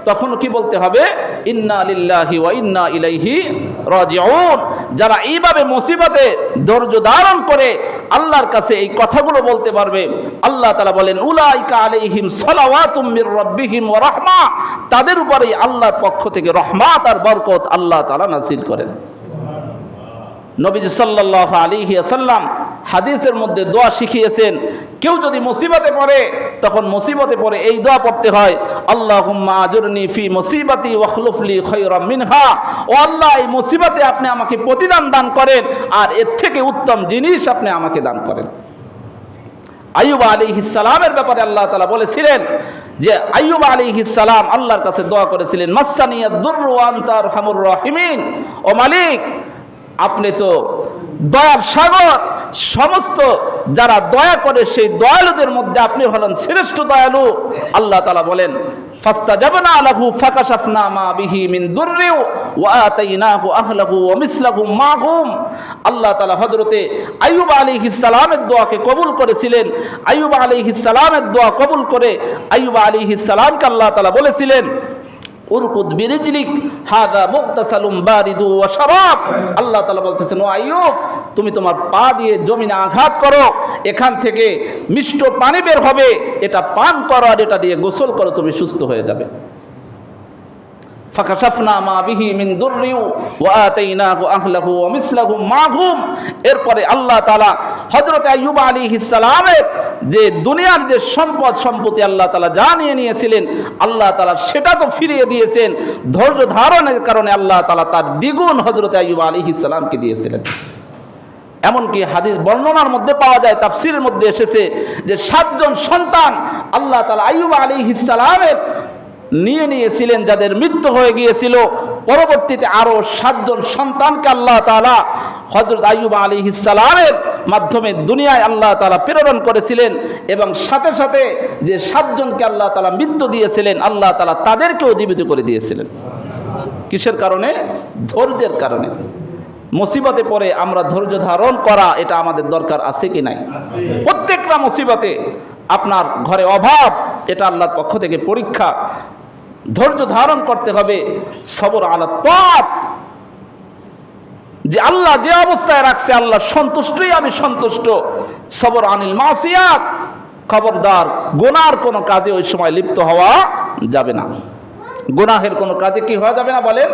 তখন কি বলতে হবে? ইন্না লিল্লাহি ওয়া ইন্না ইলাইহি রাজিউন। যারা এইভাবে মুসিবতে ধৈর্য ধারণ করে আল্লাহর কাছে এই কথাগুলো বলতে পারবে, আল্লাহ তাআলা বলেন, উলাইকা আলাইহিম সালাওয়াতুম মির রাব্বিহিম ওয়া রাহমা, তাদের উপরেই আল্লাহর পক্ষ থেকে রহমত আর বরকত আল্লাহ তাআলা নাযিল করেন। নবীজি সাল্লাল্লাহু আলাইহি ওয়াসাল্লাম হাদিসের মধ্যে দোয়া শিখিয়েছেন, কেউ যদি মুসিবতে পড়ে তখন মুসিবতে পড়ে এই দোয়া পড়তে হয়, আল্লাহুম্মা আজুরনি ফি মুসিবাতি ওয়াখলুফ লি খায়রাম মিনহা। ও আল্লাহ, এই মুসিবতে আপনি আমাকে প্রতিদান দান করেন, আর এর থেকে উত্তম জিনিস আপনি আমাকে দান করেন। আইয়ুব আলাইহিস সালামের ব্যাপারে আল্লাহ তাআলা বলেছিলেন যে আইয়ুব আলাইহিস সালাম আল্লাহর কাছে দোয়া করেছিলেন, মাসসানিয়াদ দুররু ওয়া আনতা আরহামুর রাহিমিন। ও মালিক, আপনি তো দয়ার সাগর, সমস্ত যারা দয়া করে সেই দয়ালুদের মধ্যে আপনি হলেন শ্রেষ্ঠ দয়ালু। আল্লাহ তাআলা বলেন, ফাস্তাজাবনা লাহু ফাকাশাফনা মা বিহি মিন দুররি ওয়া আতাইনাহু আহলাহু ওয়া মিসলাহুম মাহুম। আল্লাহ তাআলা হযরতে আইয়ুব আলাইহিস সালামের দোয়াকে কবুল করেছিলেন। আইয়ুব আলাইহিস সালামের দোয়া কবুল করে আইয়ুব আলাইহিস সালামকে আল্লাহ তাআলা বলেছিলেন, উরকুদ বিরিজলিক হাযা মুগতাসালুম বারিদু ওয়া শারাব। আল্লাহ তাআলা বলতেছেন, ও আইয়ুব, তুমি তোমার পা দিয়ে জমিনে আঘাত করো, এখান থেকে মিষ্ট পানি বের হবে, এটা পান করো আর এটা দিয়ে গোসল করো, তুমি সুস্থ হয়ে যাবে। ফাকাশাফনা মা বিহি মিন দুররি ওয়া আতাইনাহু আহলাহু ওয়া মিসলাহুম মাহুম। এরপরে আল্লাহ তাআলা হযরত আইয়ুব আলাইহিস সালামের যে দুনিয়ার যে সম্পত্তি আল্লাহ তাআলা যা নিয়ে নিয়েছিলেন, আল্লাহ তাআলা সেটা তো ফিরিয়ে দিয়েছেন। ধৈর্য ধারণের কারণে আল্লাহ তাআলা তার দ্বিগুণ হযরত আইয়ুব আলাইহিস সালামকে দিয়েছিলেন। এমনকি হাদিস বর্ণনার মধ্যে পাওয়া যায়, তাফসীরের মধ্যে এসেছে যে 7 জন সন্তান আল্লাহ তাআলা আইয়ুব আলাইহিস সালামের নিয়েছিলেন, যাদের মৃত্যু হয়ে গিয়েছিল। পরবর্তীতে আরো 7 জন সন্তানকে আল্লাহ তাআলা হযরত আইয়ুব আলাইহিস সালামের মাধ্যমে দুনিয়ায় আল্লাহ তাআলা প্রেরণ করেছিলেন, এবং সাথে সাথে যে 7 জনকে আল্লাহ তাআলা মৃত্যু দিয়েছিলেন, আল্লাহ তাআলা তাদেরকেও জীবিত করে দিয়েছিলেন। কিসের কারণে? ধৈর্যের কারণে। মুসিবতে পড়ে আমরা ধৈর্য ধারণ করা এটা আমাদের দরকার আছে কি নাই? প্রত্যেকটা মুসিবতে, আপনার ঘরে অভাব, এটা আল্লাহর পক্ষ থেকে পরীক্ষা, ধৈর্য ধারণ করতে হবে। সবর আলা তাআত, যে আল্লাহ যে অবস্থায় রাখছে আল্লাহ সন্তুষ্টই আমি সন্তুষ্ট। সবর আনিল মাসিয়াত, খবরদার গুনার কোনো কাজে ওই সময় লিপ্ত হওয়া যাবে না। গুনাহের কোনো কাজে কি হওয়া যাবে না বলেন?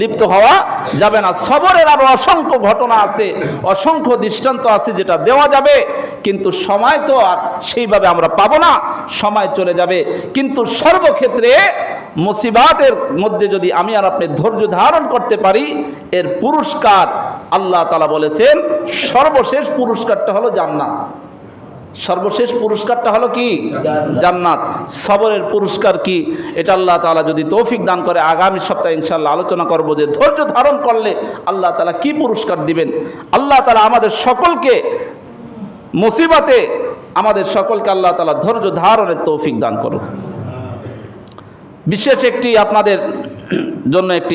লিপ্ত হওয়া যাবে না। সবরের আরো অসংখ্য ঘটনা আছে, অসংখ্য দৃষ্টান্ত আছে যেটা দেওয়া যাবে, কিন্তু সময় তো আর সেইভাবে আমরা পাবো না, সময় চলে যাবে। কিন্তু সর্বক্ষেত্রে মুসিবাতের মধ্যে যদি আমি আর আপনি ধৈর্য ধারণ করতে পারি, এর পুরস্কার আল্লাহ তাআলা বলেছেন সর্বশেষ পুরস্কারটা হলো জান্নাত। সর্বশেষ পুরস্কারটা হলো কি? জান্নাত। সবরের পুরস্কার কি এটা আল্লাহ তাআলা যদি তৌফিক দান করে আগামী সপ্তাহে ইনশাআল্লাহ আলোচনা করব, যে ধৈর্য ধারণ করলে আল্লাহ তাআলা কি পুরস্কার দিবেন। আল্লাহ তাআলা আমাদের সকলকে মুসিবতে, আমাদের সকলকে আল্লাহ তাআলা ধৈর্য ধারণের তৌফিক দান করুন। বিশেষ একটি আপনাদের জন্য একটি